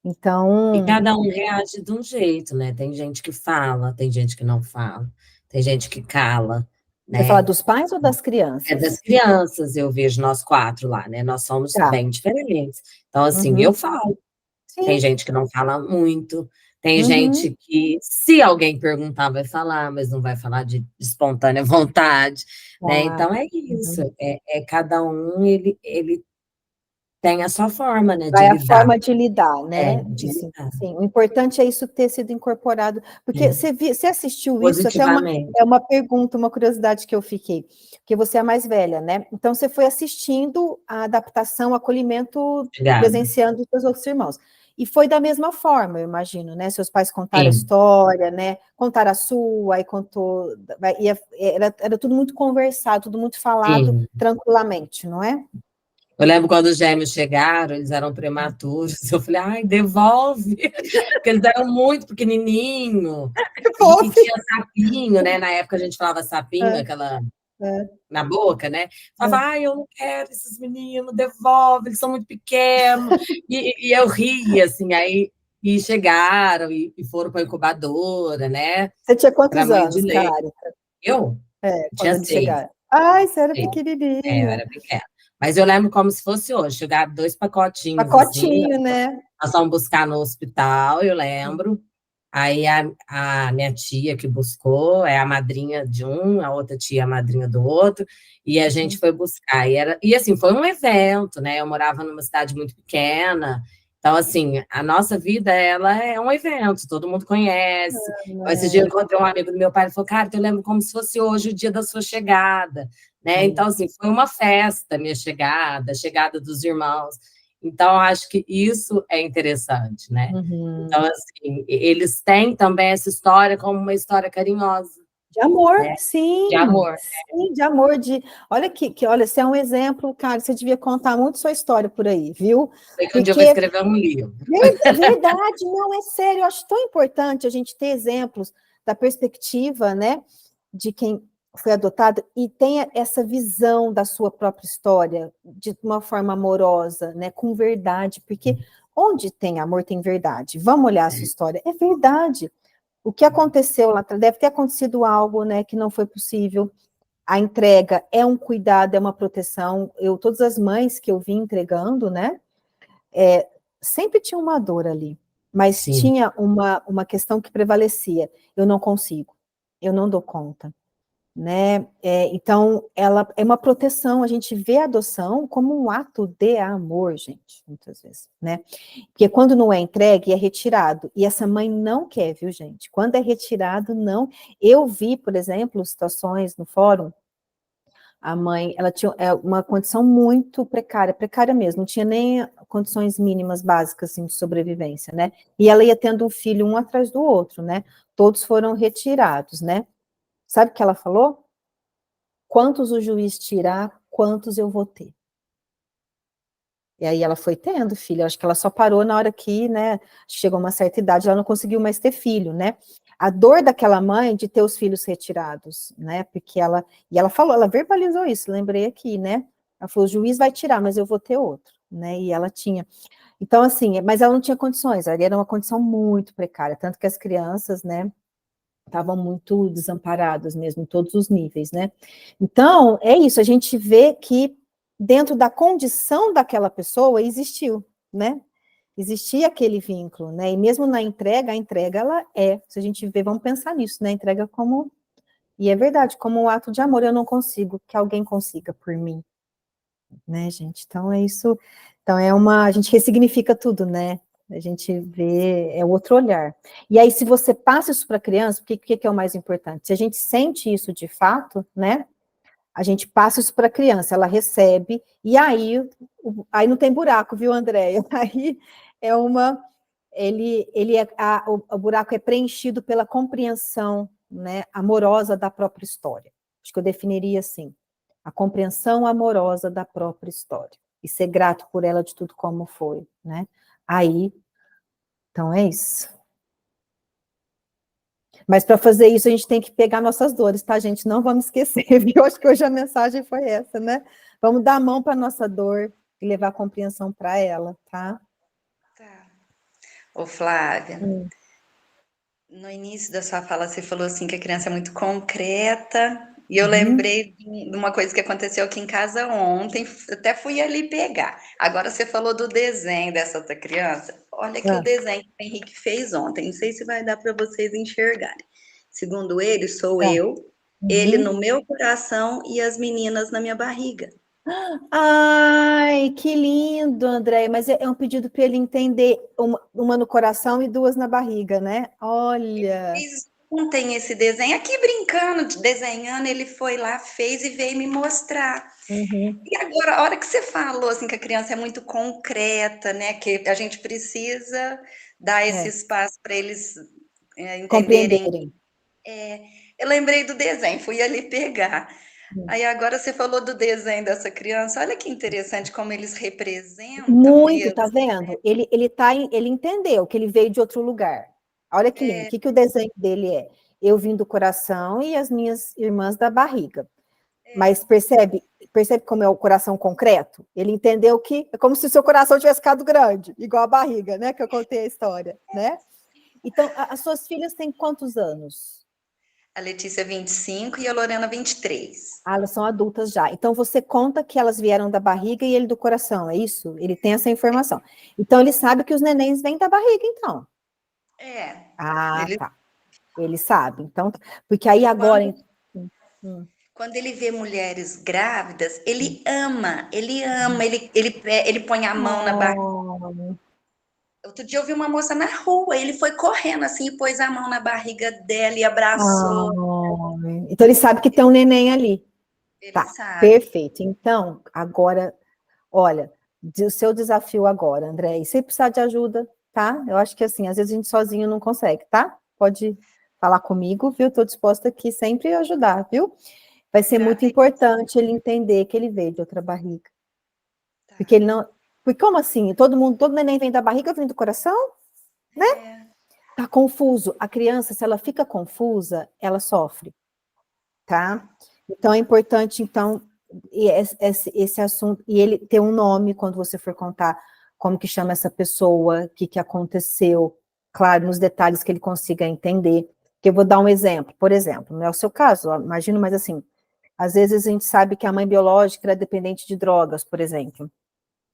Então. E cada um reage de um jeito, né? Tem gente que fala, tem gente que não fala, tem gente que cala, né? Você fala dos pais ou das crianças? É das crianças, eu vejo nós 4 lá, né? Nós somos bem diferentes. Então, assim, eu falo. Sim. Tem gente que não fala muito, tem gente que, se alguém perguntar, vai falar, mas não vai falar de espontânea vontade, né? Então, é isso. Cada um, ele tem a sua forma, né, de Vai a lidar. forma de lidar, né? De Sim, lidar. sim. O importante é isso ter sido incorporado. Porque você assistiu isso, até uma pergunta, uma curiosidade que eu fiquei. Porque você é a mais velha, né? Então, você foi assistindo a adaptação, o acolhimento, presenciando os seus outros irmãos. E foi da mesma forma, eu imagino, né? Seus pais contaram a história, né? Contaram a sua, aí contou... Era tudo muito conversado, tudo muito falado tranquilamente, não é? Eu lembro quando os gêmeos chegaram, eles eram prematuros, eu falei, ai, devolve, porque eles eram muito pequenininhos, e tinha sapinho, né, na época a gente falava sapinho, aquela, na boca, né, falava, ai, eu não quero esses meninos, devolve, eles são muito pequenos, e eu ria, assim, aí, e chegaram, e foram para a incubadora, né. Você tinha quantos anos, Carita? Eu? Tinha 6. Ai, você era pequenininha. Eu era pequena. Mas eu lembro como se fosse hoje, chegaram 2 pacotinhos. Pacotinho, assim, né? Nós fomos buscar no hospital, eu lembro. Aí a minha tia que buscou, é a madrinha de um, a outra tia é a madrinha do outro, e a gente foi buscar. E assim, foi um evento, né? Eu morava numa cidade muito pequena, então, assim, a nossa vida, ela é um evento, todo mundo conhece. Esse dia eu encontrei um amigo do meu pai, ele falou, cara, eu lembro como se fosse hoje o dia da sua chegada, né? Então, assim, foi uma festa a minha chegada, a chegada dos irmãos. Então, acho que isso é interessante, né? Então, assim, eles têm também essa história como uma história carinhosa. De amor, né? Sim. De amor. Sim, de amor. Olha, olha, você é um exemplo, cara, você devia contar muito sua história por aí, viu? Sei que um dia eu vou escrever um livro. É verdade, não, é sério, eu acho tão importante a gente ter exemplos da perspectiva, né, de quem foi adotado e tenha essa visão da sua própria história de uma forma amorosa, né, com verdade, porque onde tem amor tem verdade. Vamos olhar a sua história, é verdade. O que aconteceu lá, deve ter acontecido algo, né, que não foi possível. A entrega é um cuidado, é uma proteção. Todas as mães que eu vi entregando, né, sempre tinha uma dor ali, mas Sim. tinha uma questão que prevalecia, eu não consigo, eu não dou conta, né? Então, ela é uma proteção, a gente vê a adoção como um ato de amor, gente, muitas vezes, né? Porque quando não é entregue, é retirado, e essa mãe não quer, viu, gente? Quando é retirado, não. Eu vi, por exemplo, situações no fórum, a mãe, ela tinha uma condição muito precária, precária mesmo, não tinha nem condições mínimas básicas, assim, de sobrevivência, né? E ela ia tendo um filho um atrás do outro, né? Todos foram retirados, né? Sabe o que ela falou? Quantos o juiz tirar, quantos eu vou ter? E aí ela foi tendo filho, acho que ela só parou na hora que, né, chegou uma certa idade, ela não conseguiu mais ter filho, né? A dor daquela mãe de ter os filhos retirados, né? Porque ela falou, ela verbalizou isso, lembrei aqui, né? Ela falou, o juiz vai tirar, mas eu vou ter outro, né? E ela tinha. Então, assim, mas ela não tinha condições, ela era uma condição muito precária, tanto que as crianças, né, estavam muito desamparadas mesmo, em todos os níveis, né? Então, é isso, a gente vê que dentro da condição daquela pessoa existiu, né? Existia aquele vínculo, né? E mesmo na entrega, a entrega, ela se a gente vê, vamos pensar nisso, né? A entrega como, e é verdade, como um ato de amor, eu não consigo, que alguém consiga por mim, né, gente? Então, é isso, então a gente ressignifica tudo, né? A gente vê, é outro olhar. E aí, se você passa isso para a criança, o que é o mais importante? Se a gente sente isso de fato, né? A gente passa isso para a criança, ela recebe, e aí não tem buraco, viu, Andréia? Aí é o buraco é preenchido pela compreensão, né, amorosa da própria história. Acho que eu definiria assim, a compreensão amorosa da própria história, e ser grato por ela de tudo como foi, né? Aí, então é isso. Mas para fazer isso, a gente tem que pegar nossas dores, tá, gente? Não vamos esquecer, viu? Acho que hoje a mensagem foi essa, né? Vamos dar a mão para nossa dor e levar a compreensão para ela, tá? Tá. Ô, Flávia, no início da sua fala, você falou assim que a criança é muito concreta, e eu lembrei de uma coisa que aconteceu aqui em casa ontem, até fui ali pegar. Agora você falou do desenho dessa outra criança. Olha aqui o desenho que o Henrique fez ontem, não sei se vai dar para vocês enxergarem. Segundo ele, sou eu, ele no meu coração e as meninas na minha barriga. Ai, que lindo, André, mas é um pedido para ele entender uma no coração e duas na barriga, né? Olha. Fiz ontem esse desenho, aqui brincando, desenhando, ele foi lá, fez e veio me mostrar. E agora, a hora que você falou assim que a criança é muito concreta, né? Que a gente precisa dar esse espaço para eles entenderem. Compreenderem. Eu lembrei do desenho, fui ali pegar. Aí agora você falou do desenho dessa criança, olha que interessante como eles representam Muito, mesmo. tá vendo? Ele entendeu que ele veio de outro lugar. Olha que lindo. O que o desenho dele é? Eu vim do coração e as minhas irmãs da barriga. Mas percebe como é o coração concreto? Ele entendeu que é como se o seu coração tivesse ficado grande, igual a barriga, né? Que eu contei a história, né? Então, as suas filhas têm quantos anos? A Letícia 25 e a Lorena 23. Ah, elas são adultas já. Então, você conta que elas vieram da barriga e ele do coração, é isso? Ele tem essa informação. Então, ele sabe que os nenéns vêm da barriga, então. Ah, tá. Ele sabe. Então, porque aí agora... Quando ele vê mulheres grávidas, ele ama, ele põe a mão na barriga. Outro dia eu vi uma moça na rua, ele foi correndo assim e pôs a mão na barriga dela e abraçou. Então ele sabe que tem um neném ali. Ele sabe. Perfeito. Então, agora, olha, o seu desafio agora, André, e se precisar de ajuda, tá? Eu acho que assim, às vezes a gente sozinho não consegue, tá? Pode falar comigo, viu? Estou disposta aqui sempre a ajudar, viu? Vai ser muito importante ele entender que ele veio de outra barriga. Porque ele não... Porque como assim? Todo neném vem da barriga, vem do coração? Né? Tá confuso. A criança, se ela fica confusa, ela sofre. Tá? Então, é importante, então, esse assunto, e ele ter um nome quando você for contar como que chama essa pessoa, o que aconteceu, claro, nos detalhes que ele consiga entender. Que eu vou dar um exemplo. Por exemplo, não é o seu caso, imagino, mas assim, às vezes a gente sabe que a mãe biológica era dependente de drogas, por exemplo,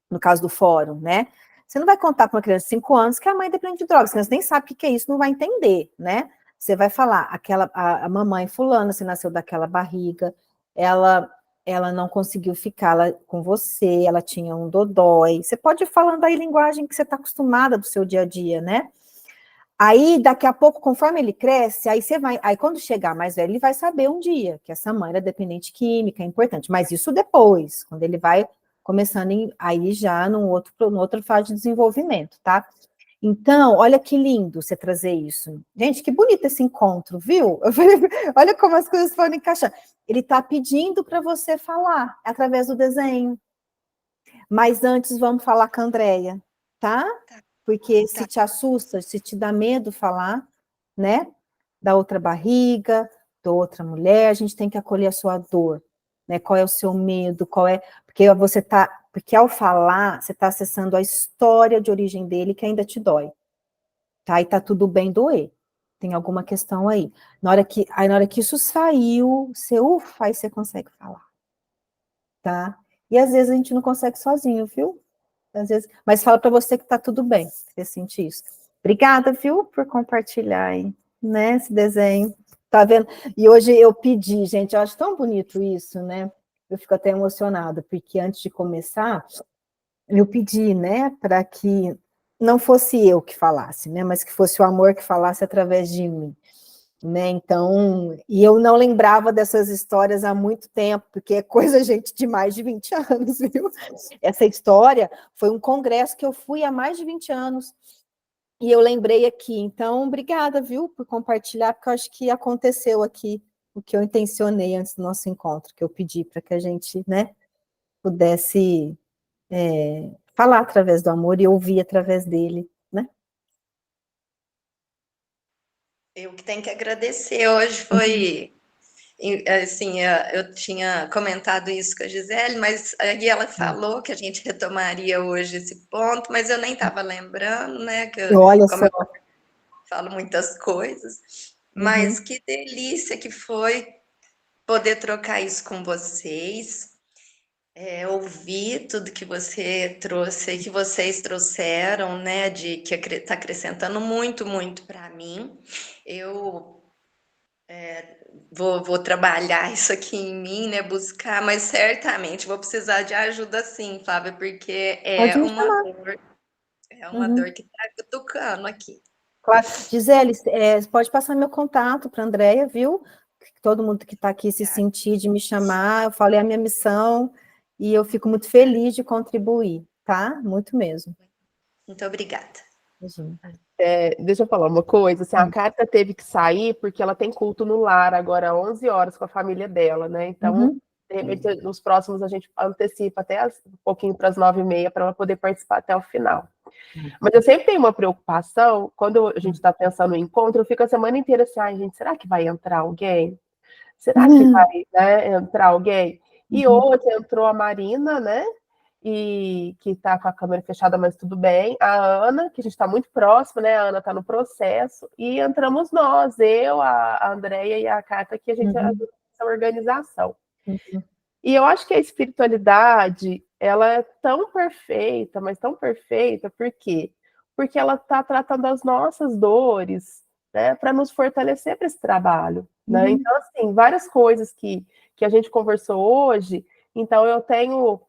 no caso do fórum, né? Você não vai contar para uma criança de 5 anos que a mãe depende de drogas, a criança nem sabe o que é isso, não vai entender, né? Você vai falar, a mamãe fulana, você nasceu daquela barriga, ela não conseguiu ficar com você, ela tinha um dodói. Você pode ir falando aí linguagem que você está acostumada do seu dia a dia, né? Aí, daqui a pouco, conforme ele cresce, aí quando chegar mais velho, ele vai saber um dia que essa mãe era dependente química, é importante, mas isso depois, quando ele vai começando aí já numa outra fase de desenvolvimento, tá? Então, olha que lindo você trazer isso. Gente, que bonito esse encontro, viu? Olha como as coisas foram encaixando. Ele está pedindo para você falar através do desenho. Mas antes vamos falar com a Andréia, tá? Porque se te assusta, se te dá medo falar, né? Da outra barriga, da outra mulher, a gente tem que acolher a sua dor, né? Qual é o seu medo, porque ao falar, você está acessando a história de origem dele que ainda te dói, tá? E tá tudo bem doer. Tem alguma questão aí. Na hora que isso saiu, você ufa, aí você consegue falar, tá? E às vezes a gente não consegue sozinho, viu? Às vezes, mas fala para você que tá tudo bem, você sente isso. Obrigada, viu, por compartilhar aí, né, esse desenho. Tá vendo? E hoje eu pedi, gente, eu acho tão bonito isso, né? Eu fico até emocionada, porque antes de começar, eu pedi, né, para que não fosse eu que falasse, né, mas que fosse o amor que falasse através de mim. Né, então, e eu não lembrava dessas histórias há muito tempo, porque é coisa, gente, de mais de 20 anos, viu? Essa história foi um congresso que eu fui há mais de 20 anos, e eu lembrei aqui, então, obrigada, viu, por compartilhar, porque eu acho que aconteceu aqui o que eu intencionei antes do nosso encontro, que eu pedi para que a gente, né, pudesse falar através do amor e ouvir através dele, né? Eu que tenho que agradecer. Hoje foi, assim, eu tinha comentado isso com a Gisele, mas aí ela falou que a gente retomaria hoje esse ponto, mas eu nem estava lembrando, né? Olha Como só. eu falo muitas coisas, mas que delícia que foi poder trocar isso com vocês. Ouvir tudo que você trouxe, que vocês trouxeram, né, de que está acrescentando muito, muito para mim. Eu vou trabalhar isso aqui em mim, né, buscar, mas certamente vou precisar de ajuda sim, Flávia, porque Pode me chamar. É uma dor que está cutucando aqui. Claro. Gisele, pode passar meu contato para a Andréia, viu? Todo mundo que está aqui se sentir de me chamar, eu falei a minha missão e eu fico muito feliz de contribuir, tá? Muito mesmo. Muito obrigada. Deixa eu falar uma coisa, assim, a Kátia teve que sair porque ela tem culto no lar agora 11 horas com a família dela, né? Então, de repente, nos próximos a gente antecipa até um pouquinho para as 9h30 para ela poder participar até o final. Mas eu sempre tenho uma preocupação, quando a gente está pensando no encontro, eu fico a semana inteira assim, ai, gente, será que vai entrar alguém? Será que vai, né, entrar alguém? E hoje entrou a Marina, né? E que está com a câmera fechada, mas tudo bem. A Ana, que a gente está muito próximo, né? A Ana está no processo. E entramos nós, eu, a Andréia e a Cata, que a gente ajuda essa organização. E eu acho que a espiritualidade, ela é tão perfeita, mas tão perfeita, por quê? Porque ela está tratando as nossas dores, né, para nos fortalecer para esse trabalho, né? Então, assim, várias coisas que a gente conversou hoje, então eu tenho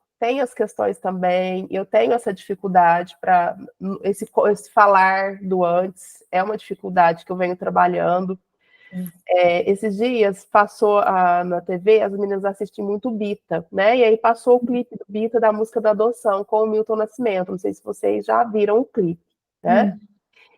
as questões também, eu tenho essa dificuldade para esse falar do antes, é uma dificuldade que eu venho trabalhando. Esses dias passou na TV, as meninas assistem muito Bita, né? E aí passou o clipe do Bita da música da adoção com o Milton Nascimento. Não sei se vocês já viram o clipe, né?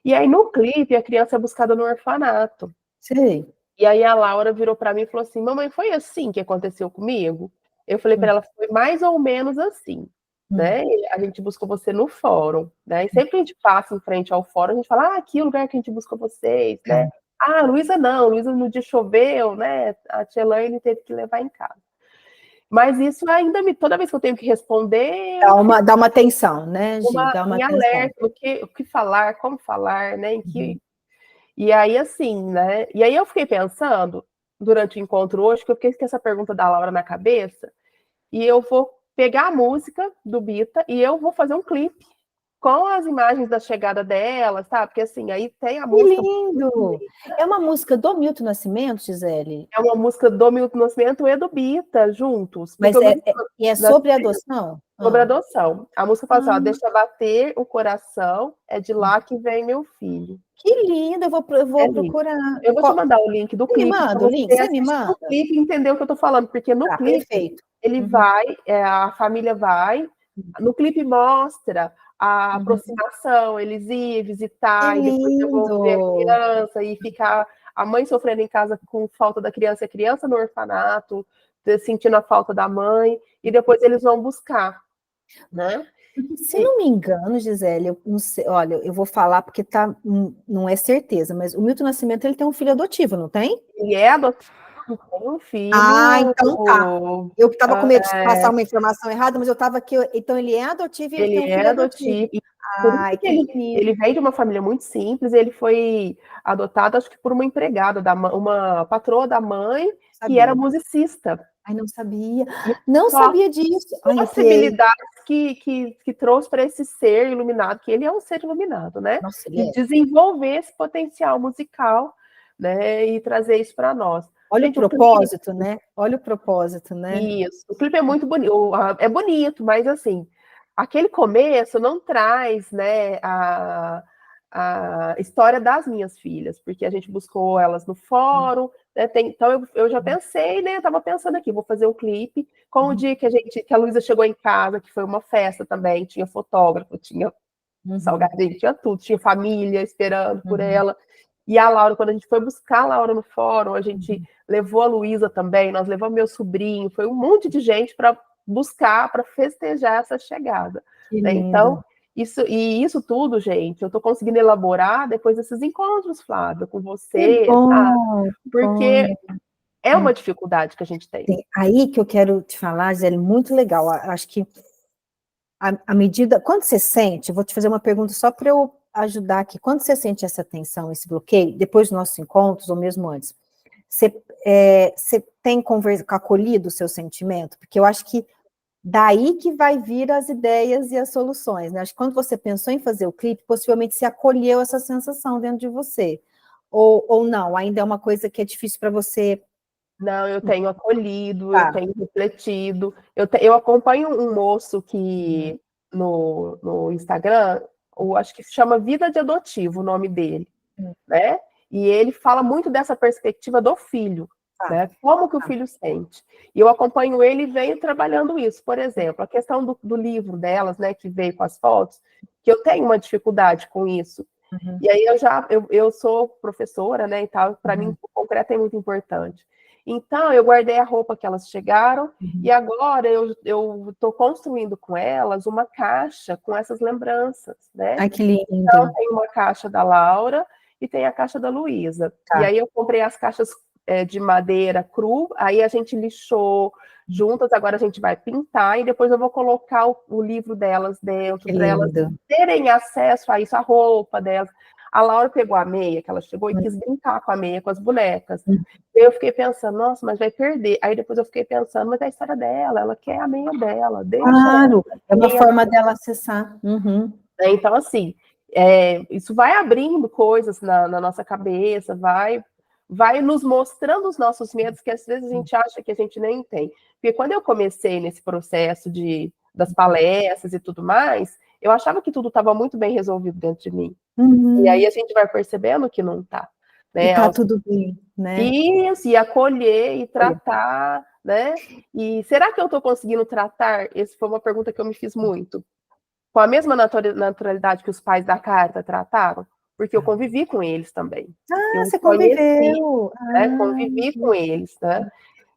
E aí no clipe a criança é buscada no orfanato. Sei. E aí a Laura virou para mim e falou assim: mamãe, foi assim que aconteceu comigo? Eu falei para ela, foi mais ou menos assim, né? A gente buscou você no fórum, né? E sempre que a gente passa em frente ao fórum, a gente fala, aqui é o lugar que a gente buscou vocês, né? Ah, Luísa não, Luísa no dia choveu, né? A tia Elaine teve que levar em casa. Mas isso ainda toda vez que eu tenho que responder... Dá uma atenção, né, Gi? Dá uma atenção. Alerta, o que falar, como falar, né? E aí, assim, né? E aí eu fiquei pensando, durante o encontro hoje, que eu fiquei com essa pergunta da Laura na cabeça, e eu vou pegar a música do Bita e eu vou fazer um clipe com as imagens da chegada dela, sabe? Porque assim, aí tem a Que música. lindo! É uma música do Milton Nascimento, Gisele? É uma música do Milton Nascimento e do Bita juntos. Mas Porque é sobre adoção? sobre adoção. A música fala assim, ó, Ah. deixa bater o coração, é de lá que vem meu filho. Que lindo, eu vou É lindo. procurar. Eu vou te mandar o link do Você me clipe para manda o link? Você me assistir manda? o clipe e entender o que eu tô falando, porque no Tá, clipe perfeito. ele vai, a família vai, no clipe mostra a aproximação, eles ir visitar Que e depois devolver a lindo! criança e ficar a mãe sofrendo em casa com falta da criança, a criança no orfanato, sentindo a falta da mãe, e depois eles vão buscar, né? Se não me engano, Gisele, eu não sei, olha, eu vou falar porque tá, não é certeza, mas o Milton Nascimento ele tem um filho adotivo, não tem? Ele é adotado, tem um filho. Ah, então tá. Eu que estava com medo de passar uma informação errada, mas eu estava aqui, então ele é adotivo e ele tem um filho adotivo. Ai, que ele vem de uma família muito simples, ele foi adotado, acho que por uma empregada, uma patroa da mãe, que era musicista. Ai, não sabia. Não sabia disso. Possibilidades que trouxe para esse ser iluminado, que ele é um ser iluminado, né? Nossa, e desenvolver esse potencial musical, né? E trazer isso para nós. Olha o propósito, né? Olha o propósito, né? Isso. O clipe é muito bonito, é bonito, mas assim, aquele começo não traz, né, a história das minhas filhas, porque a gente buscou elas no fórum, né, então eu já pensei, né, eu tava pensando aqui, vou fazer um clipe, com o dia que a Luísa chegou em casa, que foi uma festa também, tinha fotógrafo, tinha salgadinho, tinha tudo, tinha família esperando por ela. E a Laura, quando a gente foi buscar a Laura no fórum, a gente levou a Luísa também, nós levamos meu sobrinho, foi um monte de gente para buscar, para festejar essa chegada. Né? Então, isso tudo, gente, eu estou conseguindo elaborar depois desses encontros, Flávia, com você, sabe? Porque é uma dificuldade que a gente tem. Aí que eu quero te falar, Gisele, muito legal. Acho que a medida. Quando você sente, eu vou te fazer uma pergunta só para eu ajudar aqui. Quando você sente essa tensão, esse bloqueio, depois dos nossos encontros, ou mesmo antes, você tem acolhido o seu sentimento? Porque eu acho que daí que vai vir as ideias e as soluções, né? Acho que quando você pensou em fazer o clipe, possivelmente você acolheu essa sensação dentro de você. Ou não, ainda é uma coisa que é difícil para você. Não, eu tenho acolhido, eu tenho refletido. Eu acompanho um moço que no Instagram, acho que se chama Vida de Adotivo, o nome dele, né? E ele fala muito dessa perspectiva do filho, né? Como que o filho sente. E eu acompanho ele e venho trabalhando isso. Por exemplo, a questão do livro delas, né, que veio com as fotos, que eu tenho uma dificuldade com isso. E aí eu sou professora, né, e tal, para mim o concreto é muito importante. Então, eu guardei a roupa que elas chegaram, e agora eu estou construindo com elas uma caixa com essas lembranças, né? Ai, que lindo. Então, tem uma caixa da Laura e tem a caixa da Luísa. E aí eu comprei as caixas de madeira cru, aí a gente lixou juntas, agora a gente vai pintar, e depois eu vou colocar o livro delas dentro, para elas terem acesso a isso, a roupa delas. A Laura pegou a meia, que ela chegou, e quis brincar com a meia, com as bonecas. Eu fiquei pensando, nossa, mas vai perder. Aí depois eu fiquei pensando, mas é a história dela, ela quer a meia dela. Deixa é uma forma dela acessar. Então, assim, isso vai abrindo coisas na nossa cabeça, vai nos mostrando os nossos medos, que às vezes a gente acha que a gente nem tem. Porque quando eu comecei nesse processo das palestras e tudo mais, eu achava que tudo estava muito bem resolvido dentro de mim. E aí a gente vai percebendo que não está. Né? E tá tudo bem, né? Isso, e acolher e tratar, né? E será que eu estou conseguindo tratar? Essa foi uma pergunta que eu me fiz muito. Com a mesma naturalidade que os pais da carta trataram? Porque eu convivi com eles também. Você conviveu! Convivi com eles, né?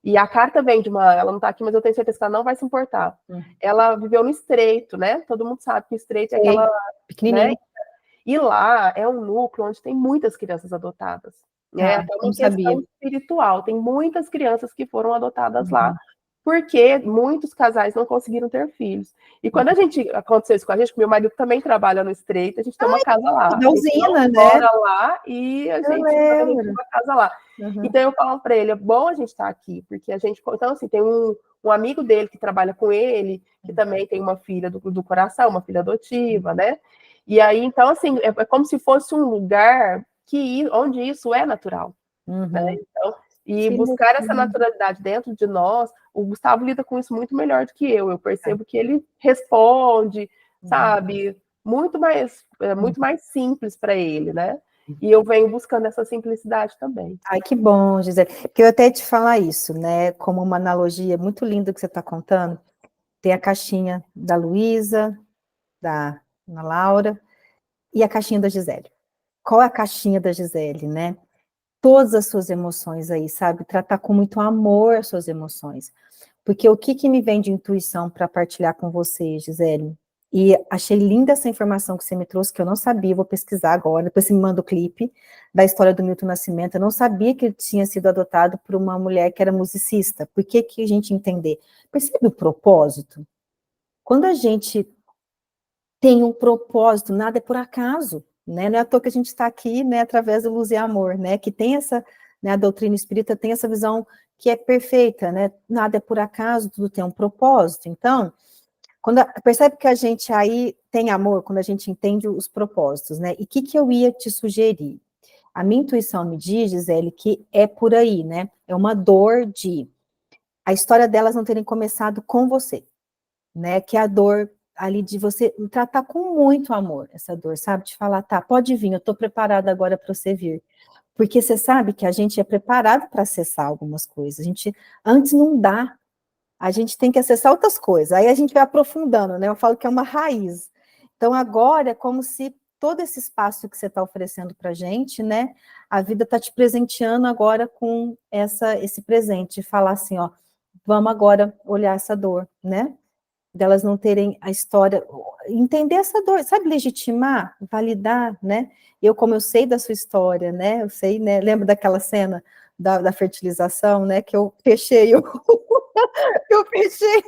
E a carta vem ela não está aqui, mas eu tenho certeza que ela não vai se importar. Ela viveu no Estreito, né? Todo mundo sabe que o Estreito é aquela... pequenininha. Né? E lá é um núcleo onde tem muitas crianças adotadas. Né? Até uma questão espiritual. Tem muitas crianças que foram adotadas lá, porque muitos casais não conseguiram ter filhos. E quando aconteceu isso com a gente, meu marido também trabalha no Estreito, a gente tem uma casa lá. Da usina, né? Mora lá e a gente tem uma casa lá. Então eu falo para ele, é bom a gente estar aqui, porque a gente... Então, assim, tem um amigo dele que trabalha com ele, que também tem uma filha do coração, uma filha adotiva, né? E aí, então, assim, é como se fosse um lugar onde isso é natural. Né? Então, e buscar essa naturalidade dentro de nós, o Gustavo lida com isso muito melhor do que eu. Eu percebo que ele responde, sabe, muito mais simples para ele, né? E eu venho buscando essa simplicidade também. Ai, que bom, Gisele. Porque eu até te falar isso, né? Como uma analogia muito linda que você está contando. Tem a caixinha da Luísa, da Ana Laura, e a caixinha da Gisele. Qual é a caixinha da Gisele, né? Todas as suas emoções aí, sabe? Tratar com muito amor as suas emoções. Porque o que me vem de intuição para partilhar com você, Gisele? E achei linda essa informação que você me trouxe, que eu não sabia, vou pesquisar agora, depois você me manda o clipe da história do Milton Nascimento, eu não sabia que ele tinha sido adotado por uma mulher que era musicista. Por que a gente entender? Percebe o propósito? Quando a gente tem um propósito, nada é por acaso, né? Não é à toa que a gente está aqui, né, através do Luz e Amor, né, que tem essa, né, a doutrina espírita tem essa visão que é perfeita, né, nada é por acaso, tudo tem um propósito. Então, percebe que a gente aí tem amor, quando a gente entende os propósitos, né, e o que eu ia te sugerir? A minha intuição me diz, Gisele, que é por aí, né, é uma dor de a história delas não terem começado com você, né, que é a dor ali de você tratar com muito amor essa dor, sabe? De falar, tá, pode vir, eu tô preparada agora para você vir. Porque você sabe que a gente é preparado para acessar algumas coisas. A gente, antes não dá, a gente tem que acessar outras coisas. Aí a gente vai aprofundando, né? Eu falo que é uma raiz. Então agora é como se todo esse espaço que você está oferecendo para a gente, né? A vida está te presenteando agora com esse presente, falar assim, ó, vamos agora olhar essa dor, né? Delas não terem a história, entender essa dor, sabe, legitimar, validar, né? Como eu sei da sua história, né? Eu sei, né? Lembro daquela cena da fertilização, né? Que eu fechei, eu fechei,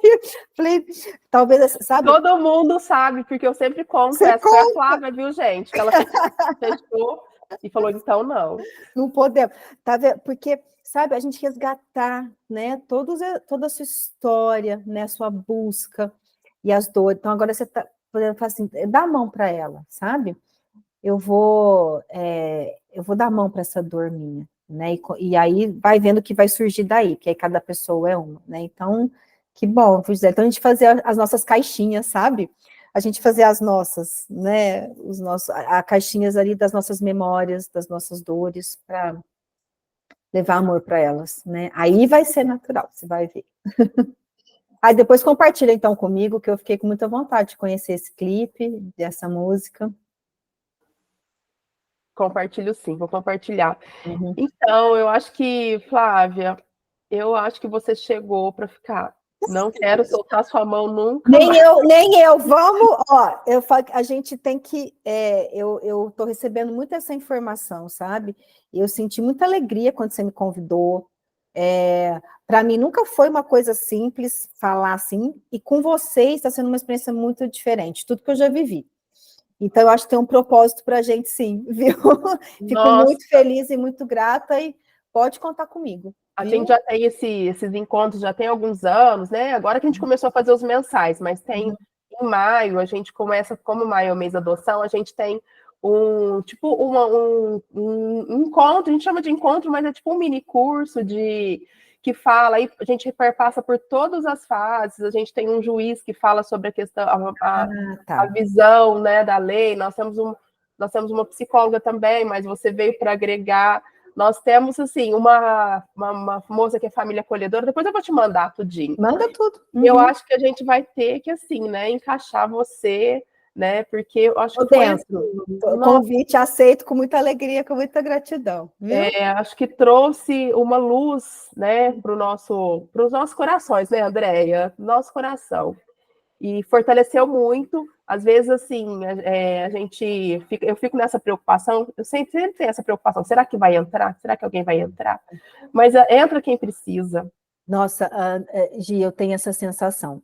falei, talvez, sabe? Todo mundo sabe, porque eu sempre conto essa para a Flávia, viu, gente? Que ela fechou e falou, então não. Não podemos, tá vendo? Porque, sabe, a gente resgatar, né, toda a sua história, né, a sua busca e as dores. Então, agora você tá podendo falar assim, dá a mão para ela, sabe? Eu vou dar a mão para essa dor minha, né? E aí vai vendo o que vai surgir daí, que aí cada pessoa é uma, né? Então, que bom, José. Então, a gente fazer as nossas caixinhas, sabe? A gente fazer as nossas, né? A caixinhas ali das nossas memórias, das nossas dores, para levar amor para elas, né? Aí vai ser natural, você vai ver. Aí depois compartilha então comigo, que eu fiquei com muita vontade de conhecer esse clipe, dessa música. Compartilho sim, vou compartilhar. Uhum. Então, eu acho que, Flávia, eu acho que você chegou para ficar. Não quero soltar sua mão nunca nem mais. Nem eu. Vamos, ó, eu falo que a gente tem que, eu estou recebendo muito essa informação, sabe? Eu senti muita alegria quando você me convidou. Para mim nunca foi uma coisa simples falar assim, e com vocês está sendo uma experiência muito diferente, tudo que eu já vivi. Então, eu acho que tem um propósito para a gente, sim, viu? Fico muito feliz e muito grata, e pode contar comigo. A gente já tem esses encontros, já tem alguns anos, né? Agora que a gente começou a fazer os mensais, mas tem em maio, a gente começa, como maio é o mês da adoção, a gente tem um encontro, a gente chama de encontro, mas é tipo um mini curso que fala, aí a gente perpassa por todas as fases, a gente tem um juiz que fala sobre a questão, a visão, né, da lei, nós temos uma psicóloga também, mas você veio para agregar. Nós temos, assim, uma moça que é família acolhedora, depois eu vou te mandar tudinho. Manda tudo. Eu acho que a gente vai ter que, assim, né, encaixar você, né, porque eu acho que foi assim, convite aceito com muita alegria, com muita gratidão, viu? Acho que trouxe uma luz, né, para os nossos corações, né, Andréia? Nosso coração. E fortaleceu muito. Às vezes, assim, eu fico nessa preocupação, eu sempre tenho essa preocupação, será que vai entrar? Será que alguém vai entrar? Mas entra quem precisa. Nossa, Gi, eu tenho essa sensação.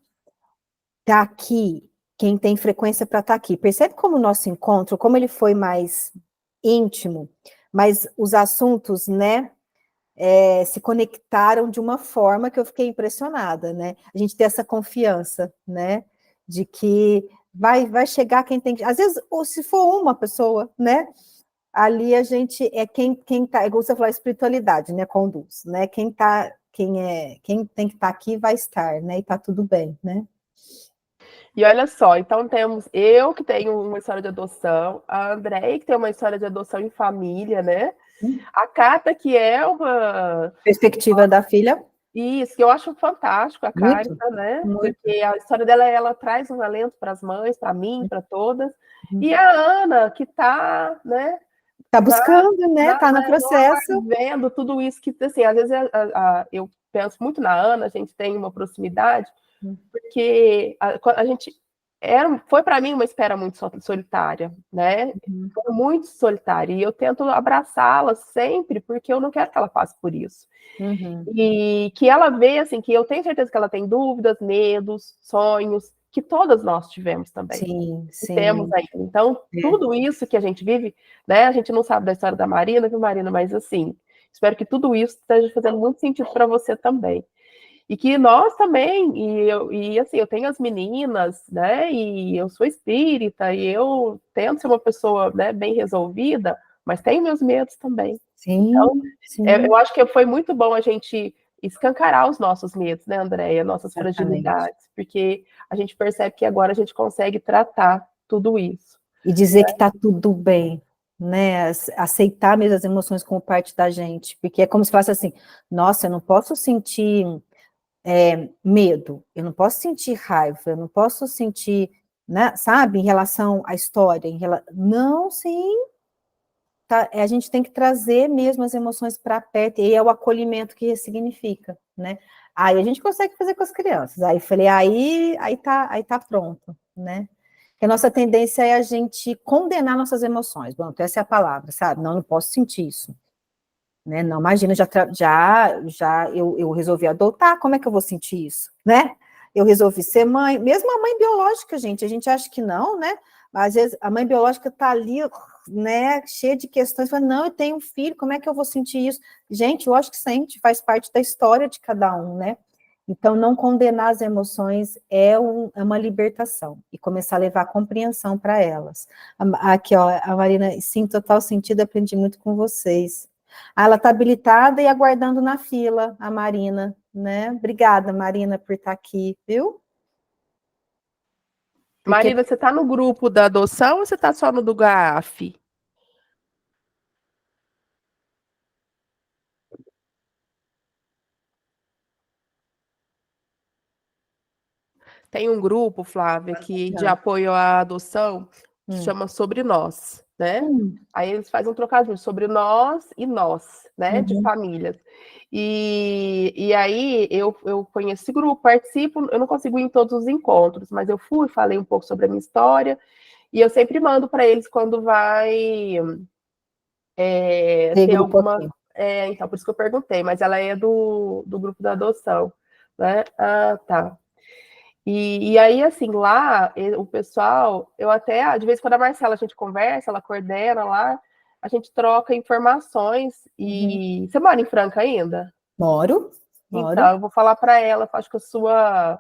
Tá aqui, quem tem frequência para estar aqui. Percebe como o nosso encontro, como ele foi mais íntimo, mas os assuntos, né, se conectaram de uma forma que eu fiquei impressionada, né? A gente tem essa confiança, né? De que vai chegar quem tem que... Às vezes, ou se for uma pessoa, né? Ali a gente é quem tá, igual você falou, a espiritualidade, né? Conduz, né? Quem tem que estar aqui vai estar, né? E tá tudo bem, né? E olha só, então temos eu que tenho uma história de adoção, a Andréia que tem uma história de adoção em família, né? A Cata, que é uma... Perspectiva da filha. Isso, que eu acho fantástico, a Muito, Carita, né? muito. Porque a história dela, ela traz um alento para as mães, para mim, para todas. E a Ana, que está, né? Tá buscando, né? Tá no processo. Vendo tudo isso que, assim, às vezes eu penso muito na Ana, a gente tem uma proximidade, porque a gente foi para mim uma espera muito solitária, né? Foi muito solitária, e eu tento abraçá-la sempre, porque eu não quero que ela passe por isso. E que ela vê, assim, que eu tenho certeza que ela tem dúvidas, medos, sonhos, que todas nós tivemos também. Sim, sim. Temos ainda. Então, tudo isso que a gente vive, né? A gente não sabe da história da Marina, viu, Marina? Mas, assim, espero que tudo isso esteja fazendo muito sentido para você também. E que nós também, e assim, eu tenho as meninas, né? E eu sou espírita, e eu tento ser uma pessoa, né, bem resolvida, mas tenho meus medos também. Sim, então, sim. Eu acho que foi muito bom a gente escancarar os nossos medos, né, Andréia? Nossas fragilidades, porque a gente percebe que agora a gente consegue tratar tudo isso. E dizer que tá tudo bem, né? Aceitar mesmo as emoções como parte da gente, porque é como se fosse assim, nossa, eu não posso sentir medo, eu não posso sentir raiva, eu não posso sentir, né, sabe, em relação à história, não, sim, tá, a gente tem que trazer mesmo as emoções para perto, e é o acolhimento que significa, né? Aí a gente consegue fazer com as crianças, aí falei, aí tá pronto, né? Porque a nossa tendência é a gente condenar nossas emoções, bom, então essa é a palavra, sabe? Não posso sentir isso. Né? Não, imagina, eu resolvi adotar, como é que eu vou sentir isso, né? Eu resolvi ser mãe, mesmo a mãe biológica, a gente acha que não, né? Mas às vezes a mãe biológica tá ali, né, cheia de questões, fala, não, eu tenho um filho, como é que eu vou sentir isso? Gente, eu acho que sente, faz parte da história de cada um, né? Então, não condenar as emoções é uma libertação, e começar a levar compreensão para elas. Aqui, ó, a Marina, sim, total sentido, aprendi muito com vocês. Ela está habilitada e aguardando na fila, a Marina, né? Obrigada, Marina, por estar aqui, viu? Marina, você está no grupo da adoção ou você está só no do GAF? Tem um grupo, Flávia, de apoio à adoção, que se chama Sobre Nós, né? Aí eles fazem um trocadilho sobre nós e nós, né? De famílias. E aí eu conheço esse grupo, participo, eu não consigo ir em todos os encontros, mas eu fui, falei um pouco sobre a minha história, e eu sempre mando para eles quando vai ter alguma... então, por isso que eu perguntei, mas ela é do grupo da adoção, né? Ah, tá. E aí, assim, lá, o pessoal, eu até, de vez em quando a Marcela, a gente conversa, ela coordena lá, a gente troca informações, e você mora em Franca ainda? Moro. Então, eu vou falar para ela, acho que a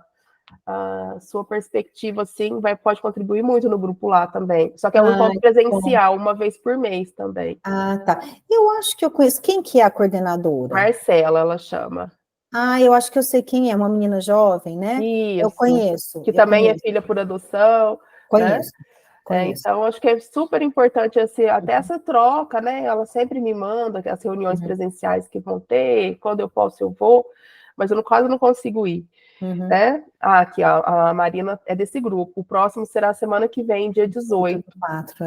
sua perspectiva, assim, pode contribuir muito no grupo lá também. Só que é um encontro presencial, uma vez por mês também. Ah, tá. Eu acho que eu conheço. Quem que é a coordenadora? Marcela, ela chama. Ah, eu acho que eu sei quem é, uma menina jovem, né? Isso. Eu conheço. Que também é filha por adoção. Conheço. Né? Então, acho que é super importante até essa troca, né? Ela sempre me manda as reuniões presenciais que vão ter, quando eu posso eu vou, mas eu quase não consigo ir. Né? Aqui, a Marina é desse grupo. O próximo será a semana que vem, dia 18. 4,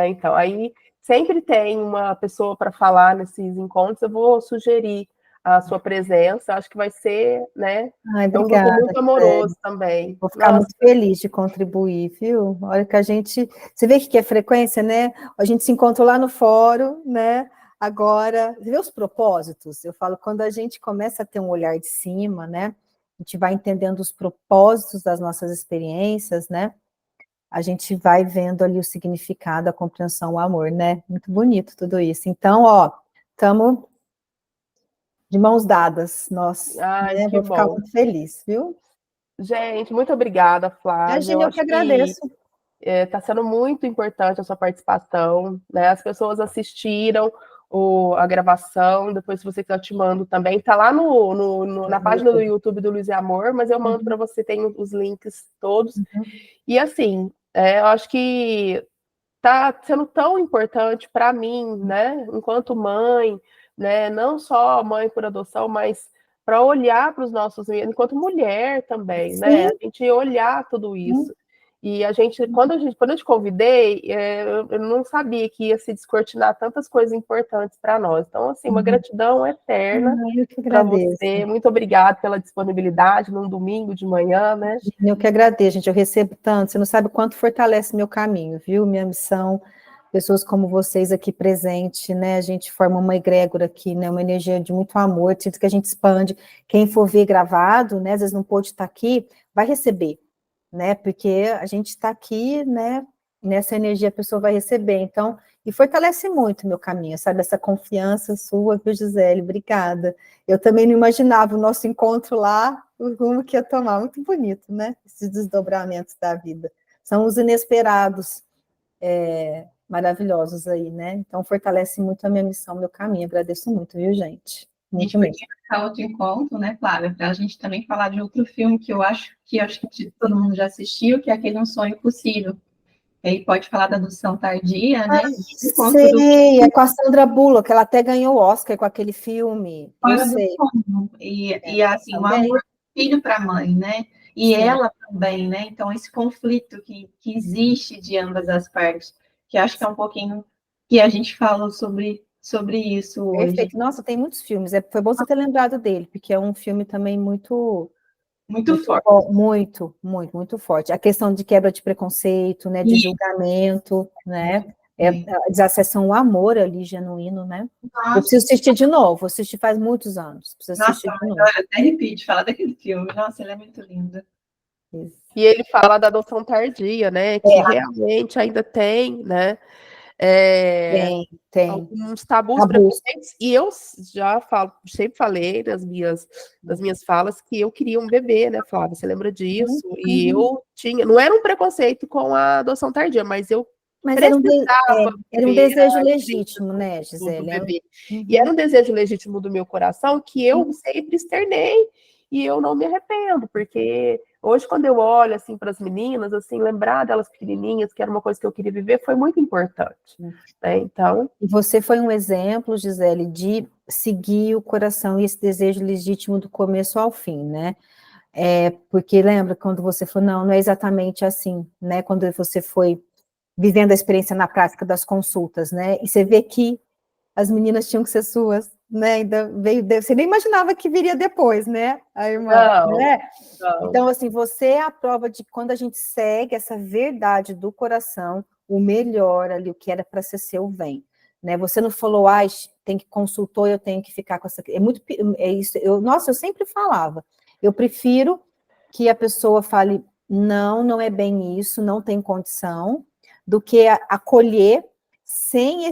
então, aí sempre tem uma pessoa para falar nesses encontros, eu vou sugerir a sua presença, acho que vai ser, né? Ai, é um grupo muito amoroso também. Vou ficar muito feliz de contribuir, viu? Olha que a gente... Você vê que é frequência, né? A gente se encontrou lá no fórum, né? Agora, você vê os propósitos? Eu falo, quando a gente começa a ter um olhar de cima, né? A gente vai entendendo os propósitos das nossas experiências, né? A gente vai vendo ali o significado, a compreensão, o amor, né? Muito bonito tudo isso. Então, ó, estamos de mãos dadas, nós, né? Vou ficar muito feliz, viu? Gente, muito obrigada, Flávia. Imagina, eu que agradeço. Está sendo muito importante a sua participação, né? As pessoas assistiram a gravação, depois se você quiser eu te mando também, tá lá na página do YouTube do Luz e Amor, mas eu mando para você, tem os links todos. E assim, eu acho que tá sendo tão importante para mim, né, enquanto mãe, né, não só mãe por adoção, mas para olhar para os nossos meninos, enquanto mulher também, né, a gente olhar tudo isso. E quando eu te convidei, eu não sabia que ia se descortinar tantas coisas importantes para nós. Então, assim, uma gratidão eterna para você. Muito obrigada pela disponibilidade num domingo de manhã, né? Eu que agradeço, gente. Eu recebo tanto. Você não sabe quanto fortalece meu caminho, viu? Minha missão, pessoas como vocês aqui presentes, né? A gente forma uma egrégora aqui, né? Uma energia de muito amor. Sinto que a gente expande. Quem for ver gravado, né? Às vezes não pôde estar aqui, vai receber, né? Porque a gente está aqui, né? Nessa energia a pessoa vai receber. Então, e fortalece muito o meu caminho, sabe? Essa confiança sua, viu, Gisele? Obrigada. Eu também não imaginava o nosso encontro lá, o rumo que ia tomar. Muito bonito, né? Esses desdobramentos da vida. São os inesperados, maravilhosos aí, né? Então, fortalece muito a minha missão, meu caminho. Agradeço muito, viu, gente? Muito mesmo. Podia ficar outro encontro, né, Flávia, para a gente também falar de outro filme que eu acho que todo mundo já assistiu, que é aquele Um Sonho Impossível. Aí pode falar da adoção tardia, né? Sei, é com a Sandra Bullock, ela até ganhou o Oscar com aquele filme. Eu sei. E assim, o amor filho para a mãe, né? E ela também, né? Então, esse conflito que existe de ambas as partes, que acho que é um pouquinho que a gente falou sobre isso hoje. Perfeito. Nossa, tem muitos filmes. Foi bom você ter lembrado dele, porque é um filme também muito forte. Muito forte. A questão de quebra de preconceito, né? De julgamento, né? Eles acessam o amor ali, genuíno, né? Nossa. Eu preciso assistir de novo. Assisti faz muitos anos. Preciso assistir de novo. Eu até arrepio de falar daquele filme. Nossa, ele é muito lindo. Isso. E ele fala da adoção tardia, né? Que realmente ainda tem, né? Tem. Alguns tabus, preconceitos. E eu já sempre falei das minhas falas que eu queria um bebê, né, Flávia? Você lembra disso? E eu tinha... Não era um preconceito com a adoção tardia, mas eu era um desejo legítimo, né, Gisele? E era um desejo legítimo do meu coração que eu sempre externei e eu não me arrependo, porque hoje, quando eu olho assim para as meninas, assim, lembrar delas pequenininhas, que era uma coisa que eu queria viver, foi muito importante. Né? Então... E você foi um exemplo, Gisele, de seguir o coração e esse desejo legítimo do começo ao fim, né? Porque lembra quando você falou, não é exatamente assim, né? Quando você foi vivendo a experiência na prática das consultas, né? E você vê que as meninas tinham que ser suas, né? Ainda você nem imaginava que viria depois, né? A irmã, né? Não. Então, assim, você é a prova de que quando a gente segue essa verdade do coração, o melhor ali, o que era para ser seu, vem. Né? Você não falou, tem que consultor, eu tenho que ficar com essa... isso. Eu sempre falava, eu prefiro que a pessoa fale, não é bem isso, não tem condição, do que acolher sem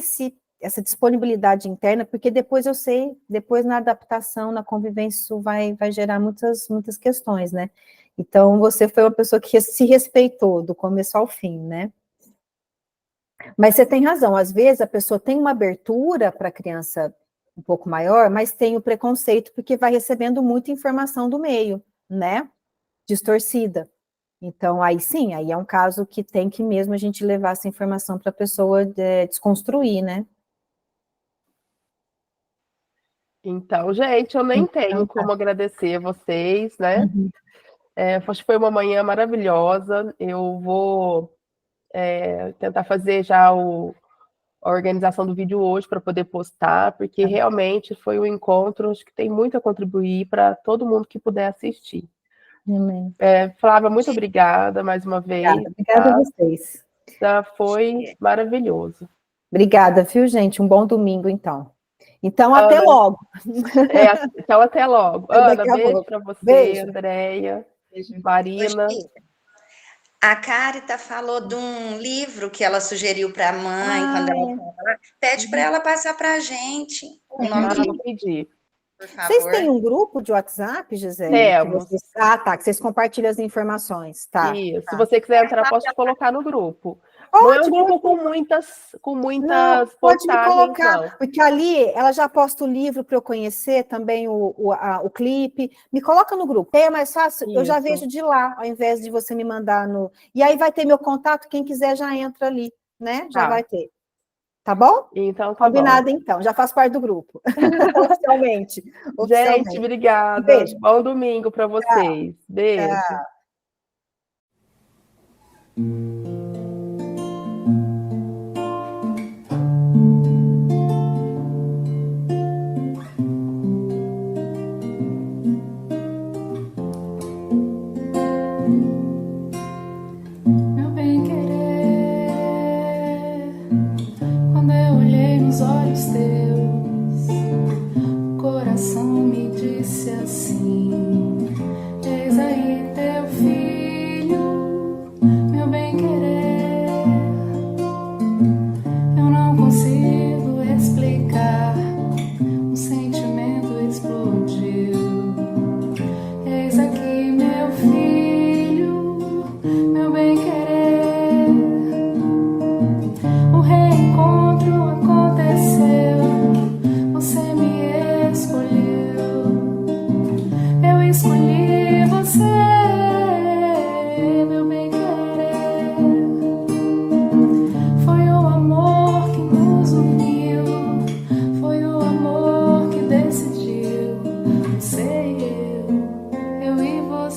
essa disponibilidade interna, porque depois eu sei, depois na adaptação, na convivência, isso vai gerar muitas questões, né? Então, você foi uma pessoa que se respeitou do começo ao fim, né? Mas você tem razão, às vezes a pessoa tem uma abertura para a criança um pouco maior, mas tem o preconceito porque vai recebendo muita informação do meio, né? Distorcida. Então, aí sim, aí é um caso que tem que mesmo a gente levar essa informação para a pessoa desconstruir, né? Então, gente, eu nem tenho como agradecer a vocês, né? Acho que foi uma manhã maravilhosa. Eu vou tentar fazer já a organização do vídeo hoje para poder postar, porque realmente foi um encontro, acho que tem muito a contribuir para todo mundo que puder assistir. Flávia, muito obrigada mais uma vez. Obrigada a vocês. Foi maravilhoso. Obrigada, viu, gente? Um bom domingo, então. Então, até logo. Então, até logo. Ana, beijo para você, Andréia, Marina. A Carita falou de um livro que ela sugeriu para a mãe quando ela estava lá. Pede para ela passar para a gente. Vou pedir. por Vocês favor. têm um grupo de WhatsApp, Gisele? Temos. Que vocês compartilham as informações, tá? Isso. Se você quiser entrar, posso te colocar no grupo. Não é um Pode, grupo com Não, muitas pode me postagens, colocar, não. porque ali ela já posta o livro para eu conhecer, também o clipe. Me coloca no grupo, é mais fácil, eu já Isso. vejo de lá, ao invés de você me mandar no... E aí vai ter meu contato, quem quiser já entra ali, né? Já Tá. vai ter. Tá bom? Então, tá bom. Combinado, então, já faz parte do grupo. Oficialmente. Gente, obrigada. Um beijo. Bom domingo para vocês. Beijo. Tchau. Meu bem-querer, quando eu olhei nos olhos teus, o coração me disse assim: